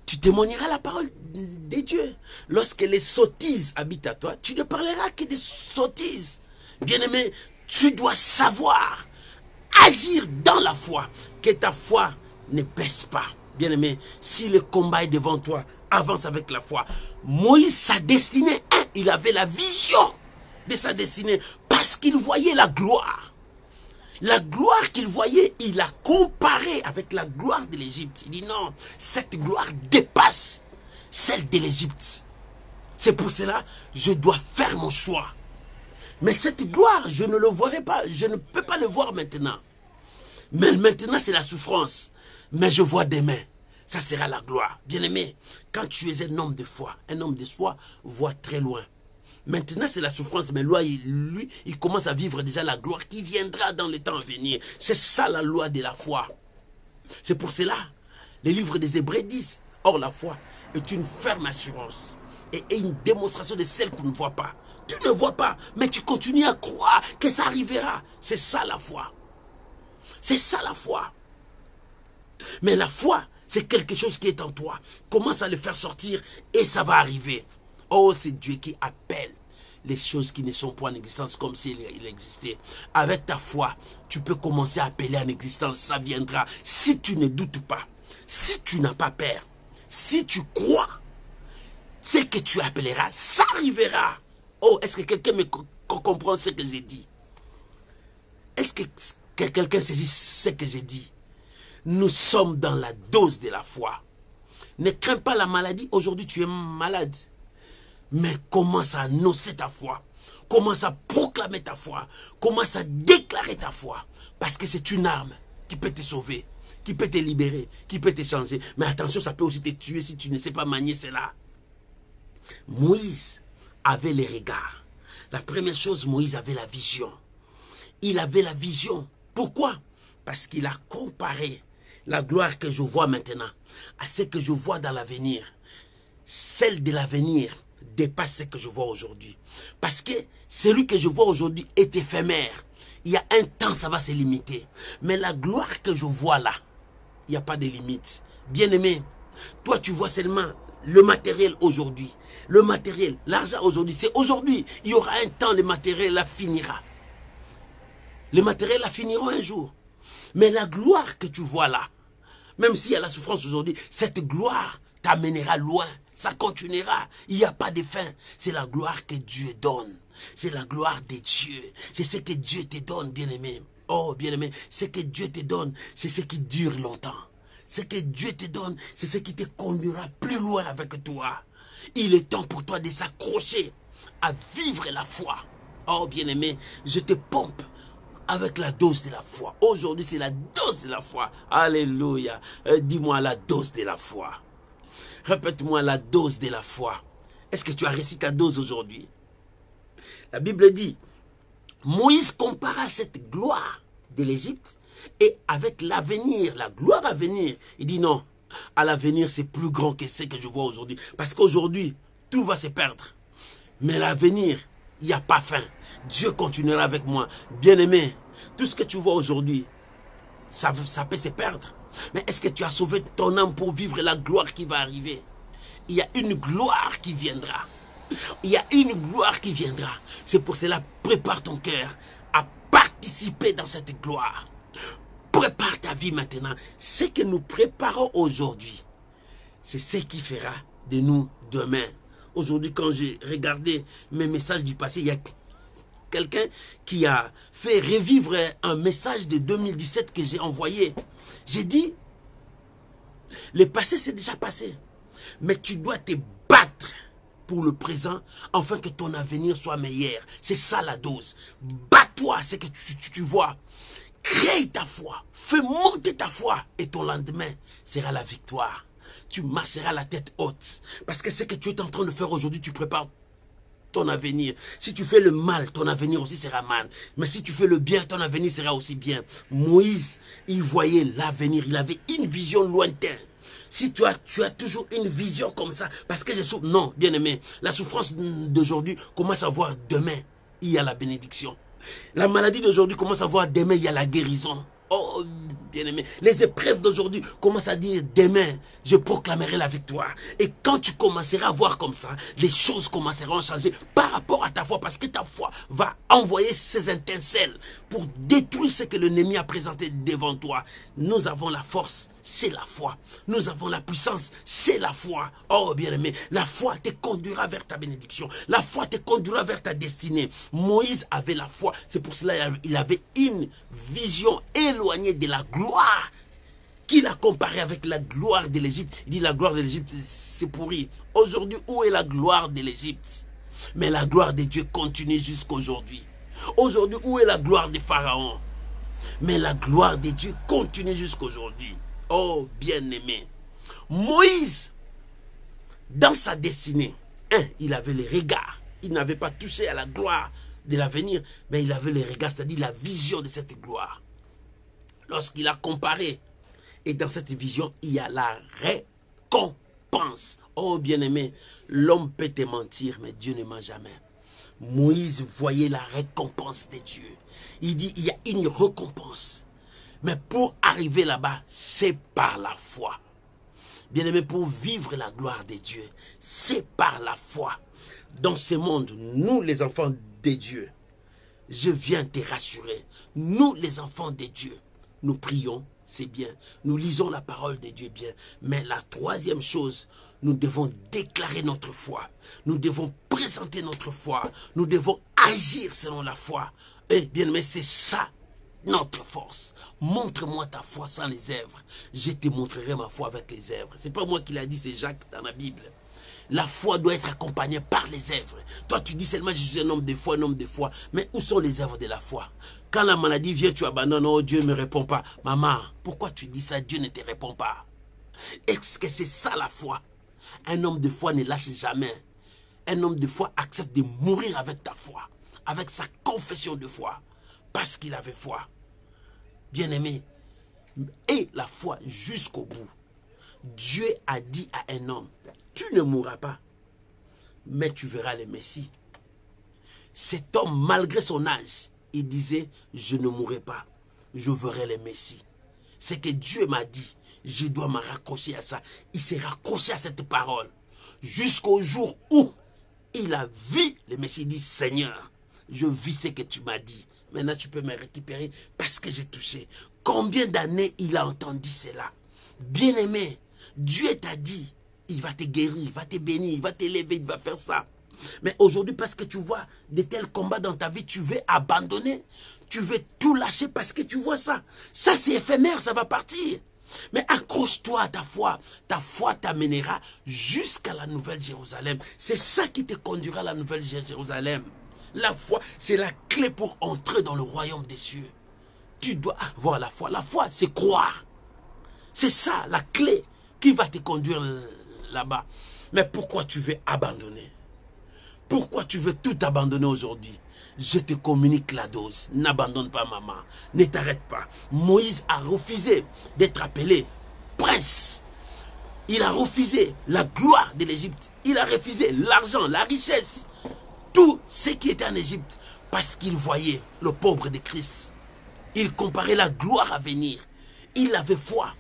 tu témoigneras la parole de Dieu. Lorsque les sottises habitent à toi, tu ne parleras que des sottises. Bien-aimé, tu dois savoir agir dans la foi, que ta foi ne baisse pas. Bien-aimé, si le combat est devant toi, avance avec la foi. Moïse, sa destinée, il avait la vision de sa destinée parce qu'il voyait la gloire. La gloire qu'il voyait, il a comparé avec la gloire de l'Égypte. Il dit non, cette gloire dépasse celle de l'Égypte. C'est pour cela, je dois faire mon choix. Mais cette gloire, je ne le verrai pas, je ne peux pas le voir maintenant. Mais maintenant, c'est la souffrance. Mais je vois demain, ça sera la gloire. Bien-aimé, quand tu es un homme de foi voit très loin. Maintenant, c'est la souffrance, mais lui, il commence à vivre déjà la gloire qui viendra dans le temps à venir. C'est ça la loi de la foi. C'est pour cela, les livres des Hébreux disent, or la foi est une ferme assurance et une démonstration de celle qu'on ne voit pas. Tu ne vois pas, mais tu continues à croire que ça arrivera. C'est ça la foi. C'est ça la foi. Mais la foi, c'est quelque chose qui est en toi. Commence à le faire sortir et ça va arriver. Oh, c'est Dieu qui appelle les choses qui ne sont pas en existence comme s'il existait. Avec ta foi, tu peux commencer à appeler en existence. Ça viendra. Si tu ne doutes pas, si tu n'as pas peur, si tu crois, ce que tu appelleras, ça arrivera. Oh, est-ce que quelqu'un me comprend ce que j'ai dit? Est-ce que quelqu'un saisit ce que j'ai dit? Nous sommes dans la dose de la foi. Ne crains pas la maladie. Aujourd'hui, tu es malade. Mais commence à annoncer ta foi. Commence à proclamer ta foi. Commence à déclarer ta foi. Parce que c'est une arme qui peut te sauver, qui peut te libérer, qui peut te changer. Mais attention, ça peut aussi te tuer si tu ne sais pas manier cela. Moïse avait les regards. La première chose, Moïse avait la vision. Il avait la vision. Pourquoi? Parce qu'il a comparé la gloire que je vois maintenant à ce que je vois dans l'avenir. Celle de l'avenir dépasse ce que je vois aujourd'hui. Parce que celui que je vois aujourd'hui est éphémère. Il y a un temps, ça va se limiter. Mais la gloire que je vois là, il n'y a pas de limite. Bien-aimé, toi tu vois seulement le matériel aujourd'hui. Le matériel, l'argent aujourd'hui, c'est aujourd'hui. Il y aura un temps, le matériel là finira. Le matériel là finira un jour. Mais la gloire que tu vois là, même s'il y a la souffrance aujourd'hui, cette gloire t'amènera loin. ça continuera. Il n'y a pas de fin. C'est la gloire que Dieu donne. C'est la gloire de Dieu. C'est ce que Dieu te donne, bien-aimé. Oh, bien-aimé, ce que Dieu te donne, c'est ce qui dure longtemps. Ce que Dieu te donne, c'est ce qui te conduira plus loin avec toi. Il est temps pour toi de s'accrocher à vivre la foi. Oh, bien-aimé, je te pompe avec la dose de la foi. Aujourd'hui, c'est la dose de la foi. Alléluia. Dis-moi la dose de la foi. Répète-moi la dose de la foi. Est-ce que tu as réussi ta dose aujourd'hui? La Bible dit, Moïse compara cette gloire de l'Égypte et avec l'avenir, la gloire à venir. Il dit non, à l'avenir c'est plus grand que ce que je vois aujourd'hui. Parce qu'aujourd'hui, tout va se perdre. Mais l'avenir, il n'y a pas fin. Dieu continuera avec moi. Bien-aimé, tout ce que tu vois aujourd'hui, ça peut se perdre. Mais est-ce que tu as sauvé ton âme pour vivre la gloire qui va arriver? Il y a une gloire qui viendra. Il y a une gloire qui viendra. C'est pour cela, prépare ton cœur à participer dans cette gloire. Prépare ta vie maintenant. Ce que nous préparons aujourd'hui, c'est ce qui fera de nous demain. Aujourd'hui, quand j'ai regardé mes messages du passé, il y a quelqu'un qui a fait revivre un message de 2017 que j'ai envoyé. J'ai dit, le passé c'est déjà passé. Mais tu dois te battre pour le présent, afin que ton avenir soit meilleur. C'est ça la dose. Bats-toi, c'est que tu vois. Crée ta foi. Fais monter ta foi. Et ton lendemain sera la victoire. Tu marcheras la tête haute. Parce que ce que tu es en train de faire aujourd'hui, tu prépares ton avenir. Si tu fais le mal, ton avenir aussi sera mal. Mais si tu fais le bien, ton avenir sera aussi bien. Moïse, il voyait l'avenir. Il avait une vision lointaine. Si tu as toujours une vision comme ça, parce que je souffre, non, bien aimé, la souffrance d'aujourd'hui commence à voir demain, il y a la bénédiction. La maladie d'aujourd'hui commence à voir demain, il y a la guérison. Oh, bien aimé, les épreuves d'aujourd'hui commencent à dire demain, je proclamerai la victoire. Et quand tu commenceras à voir comme ça, les choses commenceront à changer par rapport à ta foi, parce que ta foi va envoyer ses étincelles pour détruire ce que l'ennemi a présenté devant toi. Nous avons la force, c'est la foi. Nous avons la puissance, c'est la foi. Oh, bien aimé, la foi te conduira vers ta bénédiction. La foi te conduira vers ta destinée. Moïse avait la foi. C'est pour cela qu'il avait une vision éloignée de la gloire qu'il a comparée avec la gloire de l'Égypte. Il dit la gloire de l'Égypte, c'est pourri. Aujourd'hui, où est la gloire de l'Égypte? Mais la gloire de Dieu continue jusqu'aujourd'hui. Aujourd'hui, où est la gloire de Pharaon? Mais la gloire de Dieu continue jusqu'aujourd'hui. Oh, bien-aimé, Moïse, dans sa destinée, il avait les regards. Il n'avait pas touché à la gloire de l'avenir, mais il avait les regards, c'est-à-dire la vision de cette gloire. Lorsqu'il a comparé, et dans cette vision, il y a la récompense. Oh, bien-aimé, l'homme peut te mentir, mais Dieu ne ment jamais. Moïse voyait la récompense de Dieu. Il dit, il y a une récompense. Mais pour arriver là-bas, c'est par la foi. Bien-aimé, pour vivre la gloire de Dieu, c'est par la foi. Dans ce monde, nous les enfants de Dieu, je viens te rassurer. Nous les enfants de Dieu, nous prions, c'est bien. Nous lisons la parole de Dieu bien. Mais la troisième chose, nous devons déclarer notre foi. Nous devons présenter notre foi. Nous devons agir selon la foi. Et bien aimé, c'est ça notre force. Montre-moi ta foi sans les œuvres. Je te montrerai ma foi avec les œuvres. C'est pas moi qui l'a dit, c'est Jacques dans la Bible. La foi doit être accompagnée par les œuvres. Toi, tu dis seulement, je suis un homme de foi, un homme de foi. Mais où sont les œuvres de la foi? Quand la maladie vient, tu abandonnes. Oh, Dieu ne me répond pas. Maman, pourquoi tu dis ça? Dieu ne te répond pas. Est-ce que c'est ça la foi? Un homme de foi ne lâche jamais. Un homme de foi accepte de mourir avec ta foi, avec sa confession de foi, parce qu'il avait foi. Bien-aimé, et la foi jusqu'au bout. Dieu a dit à un homme, tu ne mourras pas, mais tu verras le Messie. Cet homme, malgré son âge, il disait, je ne mourrai pas, je verrai le Messie. C'est que Dieu m'a dit, je dois me raccrocher à ça. Il s'est raccroché à cette parole, jusqu'au jour où il a vu le Messie. Il dit, Seigneur, je vis ce que tu m'as dit. Maintenant, tu peux me récupérer parce que j'ai touché. Combien d'années il a entendu cela? Bien-aimé, Dieu t'a dit il va te guérir, il va te bénir, il va t'élever, il va faire ça. Mais aujourd'hui, parce que tu vois de tels combats dans ta vie, tu veux abandonner, tu veux tout lâcher parce que tu vois ça. Ça, c'est éphémère, ça va partir. Mais accroche-toi à ta foi. Ta foi t'amènera jusqu'à la Nouvelle Jérusalem. C'est ça qui te conduira à la Nouvelle Jérusalem. La foi, c'est la clé pour entrer dans le royaume des cieux. Tu dois avoir la foi. La foi, c'est croire. C'est ça, la clé qui va te conduire là-bas. Mais pourquoi tu veux abandonner? Pourquoi tu veux tout abandonner aujourd'hui? Je te communique la dose. N'abandonne pas, maman. Ne t'arrête pas. Moïse a refusé d'être appelé prince. Il a refusé la gloire de l'Égypte. Il a refusé l'argent, la richesse. Tout ce qui était en Égypte. Parce qu'il voyait le pauvre de Christ. Il comparait la gloire à venir. Il avait foi.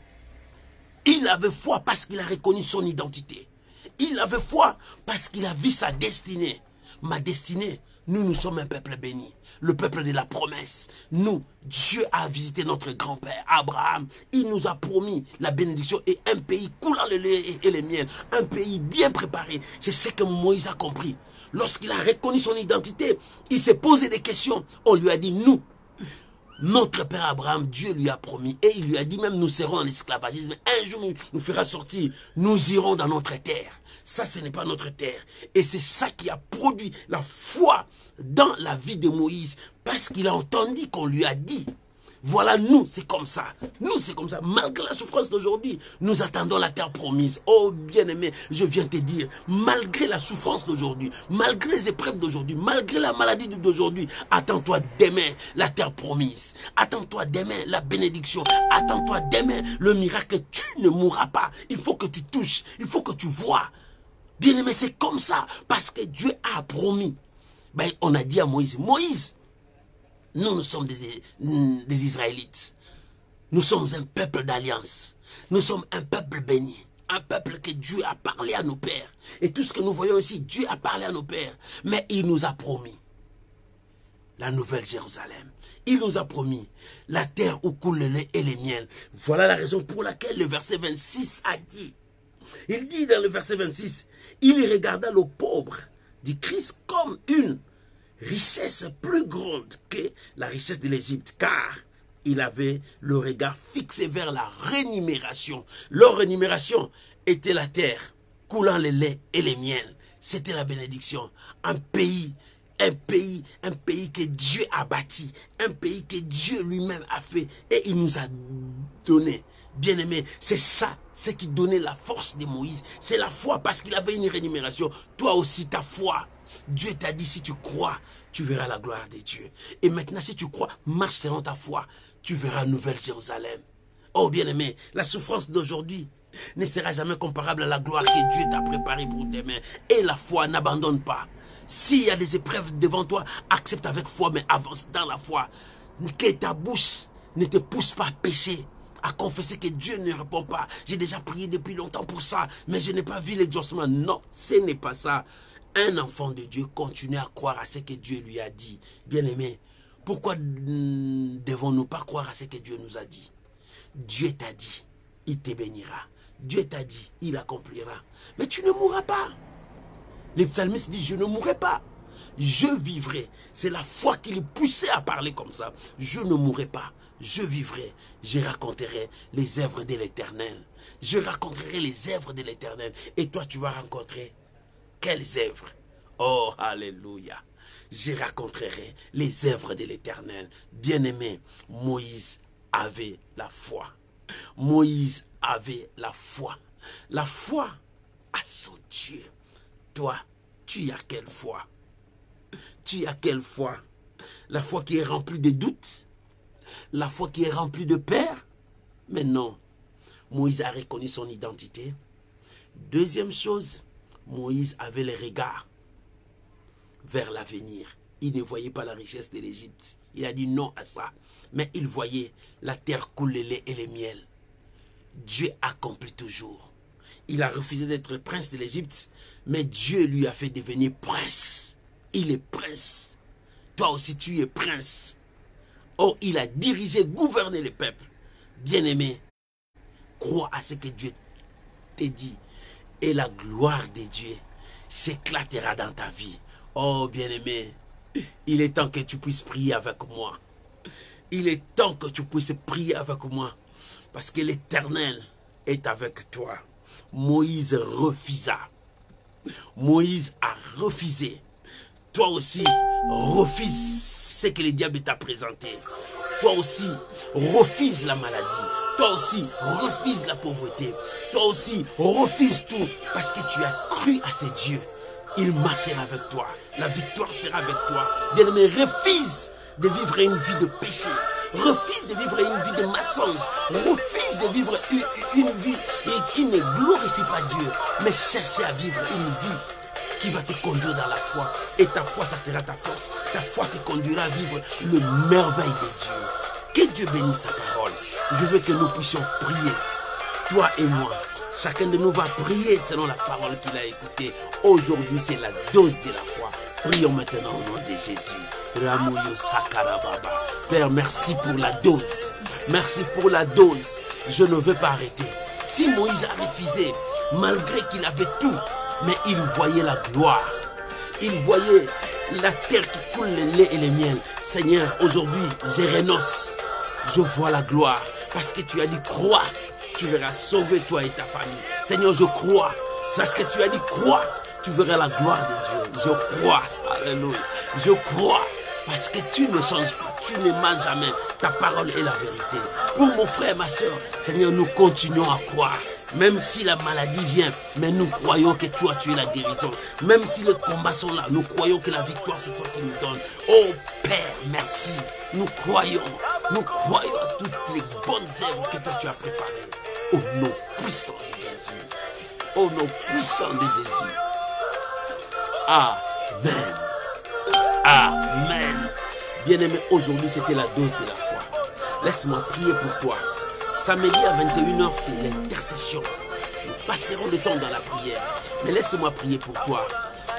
Il avait foi parce qu'il a reconnu son identité. Il avait foi parce qu'il a vu sa destinée. Ma destinée, nous sommes un peuple béni. Le peuple de la promesse. Nous, Dieu a visité notre grand-père, Abraham. Il nous a promis la bénédiction et un pays coulant le lait et les miels. Un pays bien préparé. C'est ce que Moïse a compris. Lorsqu'il a reconnu son identité, il s'est posé des questions. On lui a dit, nous, notre père Abraham, Dieu lui a promis. Et il lui a dit même, nous serons en esclavagisme. Un jour, il nous fera sortir. Nous irons dans notre terre. Ça, ce n'est pas notre terre. Et c'est ça qui a produit la foi dans la vie de Moïse. Parce qu'il a entendu qu'on lui a dit. Voilà, nous, c'est comme ça. Nous, c'est comme ça. Malgré la souffrance d'aujourd'hui, nous attendons la terre promise. Oh, bien-aimé, je viens te dire, malgré la souffrance d'aujourd'hui, malgré les épreuves d'aujourd'hui, malgré la maladie d'aujourd'hui, attends-toi demain la terre promise. Attends-toi demain la bénédiction. Attends-toi demain le miracle. Tu ne mourras pas. Il faut que tu touches. Il faut que tu vois. Bien-aimé, c'est comme ça. Parce que Dieu a promis. Ben, on a dit à Moïse, Moïse, nous sommes des Israélites. Nous sommes un peuple d'alliance. Nous sommes un peuple béni. Un peuple que Dieu a parlé à nos pères. Et tout ce que nous voyons ici, Dieu a parlé à nos pères. Mais il nous a promis la nouvelle Jérusalem. Il nous a promis la terre où coule le lait et les miels. Voilà la raison pour laquelle le verset 26 a dit. Il dit dans le verset 26, il regarda le pauvre du Christ comme une richesse plus grande que la richesse de l'Égypte, car il avait le regard fixé vers la rémunération. Leur rémunération était la terre, coulant le lait et les miels. C'était la bénédiction. Un pays que Dieu a bâti, un pays que Dieu lui-même a fait et il nous a donné. Bien-aimé, c'est ça, ce qui donnait la force de Moïse. C'est la foi, parce qu'il avait une rémunération. Toi aussi, ta foi. Dieu t'a dit, si tu crois, tu verras la gloire de Dieu. Et maintenant, si tu crois, marche selon ta foi, tu verras Nouvelle Jérusalem. Oh bien-aimé, la souffrance d'aujourd'hui ne sera jamais comparable à la gloire que Dieu t'a préparée pour demain. Et la foi, n'abandonne pas. S'il y a des épreuves devant toi, accepte avec foi, mais avance dans la foi. Que ta bouche ne te pousse pas à pécher, à confesser que Dieu ne répond pas. J'ai déjà prié depuis longtemps pour ça, mais je n'ai pas vu l'exaucement. Non, ce n'est pas ça. Un enfant de Dieu continue à croire à ce que Dieu lui a dit. Bien-aimé, pourquoi ne devons-nous pas croire à ce que Dieu nous a dit? Dieu t'a dit, il te bénira. Dieu t'a dit, il accomplira. Mais tu ne mourras pas. Le psalmiste dit, je ne mourrai pas. Je vivrai. C'est la foi qui le poussait à parler comme ça. Je ne mourrai pas. Je vivrai. Je raconterai les œuvres de l'Éternel. Je raconterai les œuvres de l'Éternel. Et toi, tu vas rencontrer quelles œuvres? Oh, alléluia. Je raconterai les œuvres de l'Éternel. Bien-aimé, Moïse avait la foi. Moïse avait la foi. La foi à son Dieu. Toi, tu as quelle foi? Tu as quelle foi? La foi qui est remplie de doutes? La foi qui est remplie de peur? Mais non. Moïse a reconnu son identité. Deuxième chose, Moïse avait le regard vers l'avenir. Il ne voyait pas la richesse de l'Égypte. Il a dit non à ça. Mais il voyait la terre couler le lait et le miel. Dieu accomplit toujours. Il a refusé d'être prince de l'Égypte, mais Dieu lui a fait devenir prince. Il est prince. Toi aussi tu es prince. Oh, il a dirigé, gouverné le peuple. Bien-aimé, crois à ce que Dieu t'a dit. et la gloire de Dieu s'éclatera dans ta vie. Oh bien-aimé, il est temps que tu puisses prier avec moi. Il est temps que tu puisses prier avec moi. Parce que l'Éternel est avec toi. Moïse refusa. Moïse a refusé. Toi aussi, refuse ce que le diable t'a présenté. Toi aussi, refuse la maladie. Toi aussi, refuse la pauvreté. Toi aussi, refuse tout. Parce que tu as cru à ce Dieu. Il marchera avec toi. La victoire sera avec toi. Bien-aimé, refuse de vivre une vie de péché. Refuse de vivre une vie de mensonge. Refuse de vivre une vie qui ne glorifie pas Dieu. Mais cherchez à vivre une vie qui va te conduire dans la foi. Et ta foi, ça sera ta force. Ta foi te conduira à vivre le merveille de Dieu. Que Dieu bénisse sa parole. Je veux que nous puissions prier, toi et moi. Chacun de nous va prier selon la parole qu'il a écoutée. Aujourd'hui, c'est la dose de la foi. Prions maintenant au nom de Jésus. Ramoyo Sakarababa. Père, merci pour la dose. Merci pour la dose. Je ne veux pas arrêter. Si Moïse a refusé, malgré qu'il avait tout, mais il voyait la gloire. Il voyait la terre qui coule le lait et le miel. Seigneur, aujourd'hui, je renonce. Je vois la gloire. Parce que tu as dit, crois, tu verras sauver toi et ta famille. Seigneur, je crois. Parce que tu as dit, crois, tu verras la gloire de Dieu. Je crois. Alléluia. Je crois. Parce que tu ne changes pas. Tu ne mens jamais. Ta parole est la vérité. Pour mon frère, ma soeur, Seigneur, nous continuons à croire. Même si la maladie vient, mais nous croyons que toi, tu es la guérison. Même si les combats sont là, nous croyons que la victoire, c'est toi qui nous donnes. Oh Père, merci. Nous croyons à toutes les bonnes œuvres que toi, tu as préparées. Au nom puissant de Jésus. Au nom puissant de Jésus. Amen. Amen. Bien-aimé, aujourd'hui, c'était la dose de la foi. Laisse-moi prier pour toi. Samedi à 21h, c'est l'intercession. Nous passerons le temps dans la prière. Mais laisse-moi prier pour toi.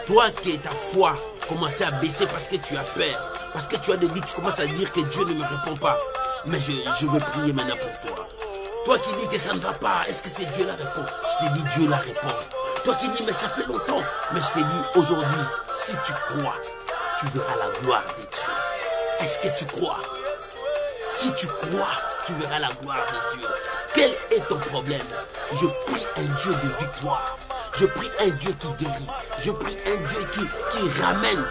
Toi qui ta foi commence à baisser parce que tu as peur, parce que tu as des doutes, tu commences à dire que Dieu ne me répond pas. Mais je veux prier maintenant pour toi. Toi qui dis que ça ne va pas, est-ce que c'est Dieu la réponse? Je te dis Dieu la répond. Toi qui dis mais ça fait longtemps, mais je te dis aujourd'hui, si tu crois, tu verras la gloire de Dieu. Est-ce que tu crois? Si tu crois, tu verras la gloire de Dieu. Quel est ton problème? Je prie un Dieu de victoire. Je prie un Dieu qui guérit. Je prie un Dieu qui ramène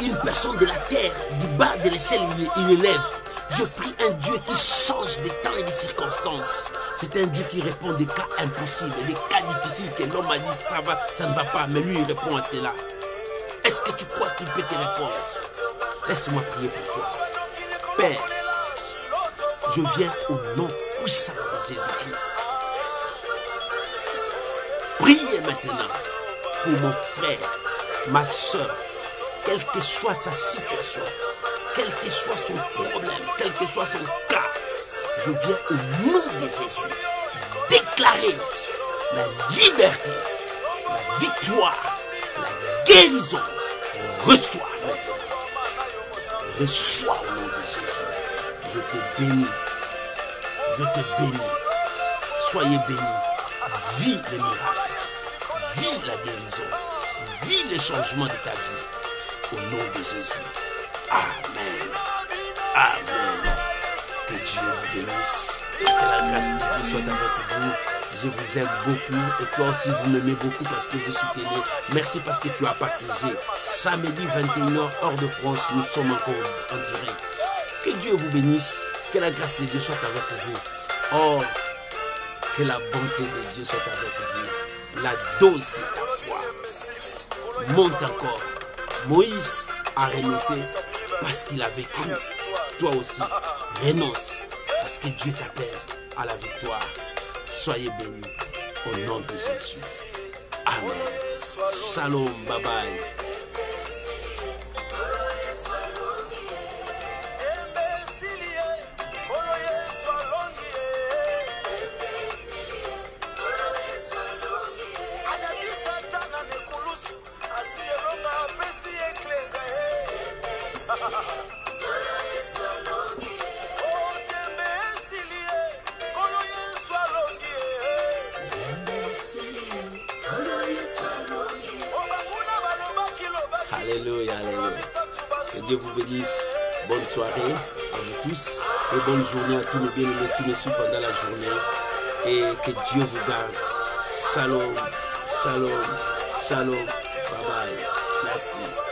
une personne de la terre, du bas de l'échelle, il élève. Je prie un Dieu qui change des temps et des circonstances. C'est un Dieu qui répond des cas impossibles, des cas difficiles que l'homme a dit ça va, ça ne va pas, mais lui il répond à cela. Est-ce que tu crois qu'il peut te répondre? Laisse-moi prier pour toi. Père, je viens au nom puissant de Jésus-Christ. Priez maintenant pour mon frère, ma soeur, quelle que soit sa situation, quel que soit son problème, quel que soit son cas. Je viens au nom de Jésus déclarer la liberté, la victoire, la guérison. Reçois maintenant. Reçois au nom de Jésus. Je te bénis. Je te bénis. Soyez bénis. Vis les miracles. Vis la guérison. Vis le changement de ta vie. Au nom de Jésus. Amen. Amen. Que Dieu vous bénisse. Que la grâce de Dieu soit avec vous. Je vous aime beaucoup et toi aussi vous m'aimez beaucoup parce que vous soutenez. Merci parce que tu as partagé. Samedi 21h hors de France, nous sommes encore en direct. Que Dieu vous bénisse. Que la grâce de Dieu soit avec vous. Oh, que la bonté de Dieu soit avec vous. La dose de ta foi monte encore. Moïse a renoncé parce qu'il avait cru. Toi aussi, renonce parce que Dieu t'appelle à la victoire. Soyez bénis au nom de Jésus. Amen. Shalom, bye bye. Alléluia, alléluia. Que Dieu vous bénisse. Bonne soirée à vous tous et bonne journée à tous mes bien-aimés qui me suivent pendant la journée. Et que Dieu vous garde. Shalom, shalom, shalom. Bye bye. Merci.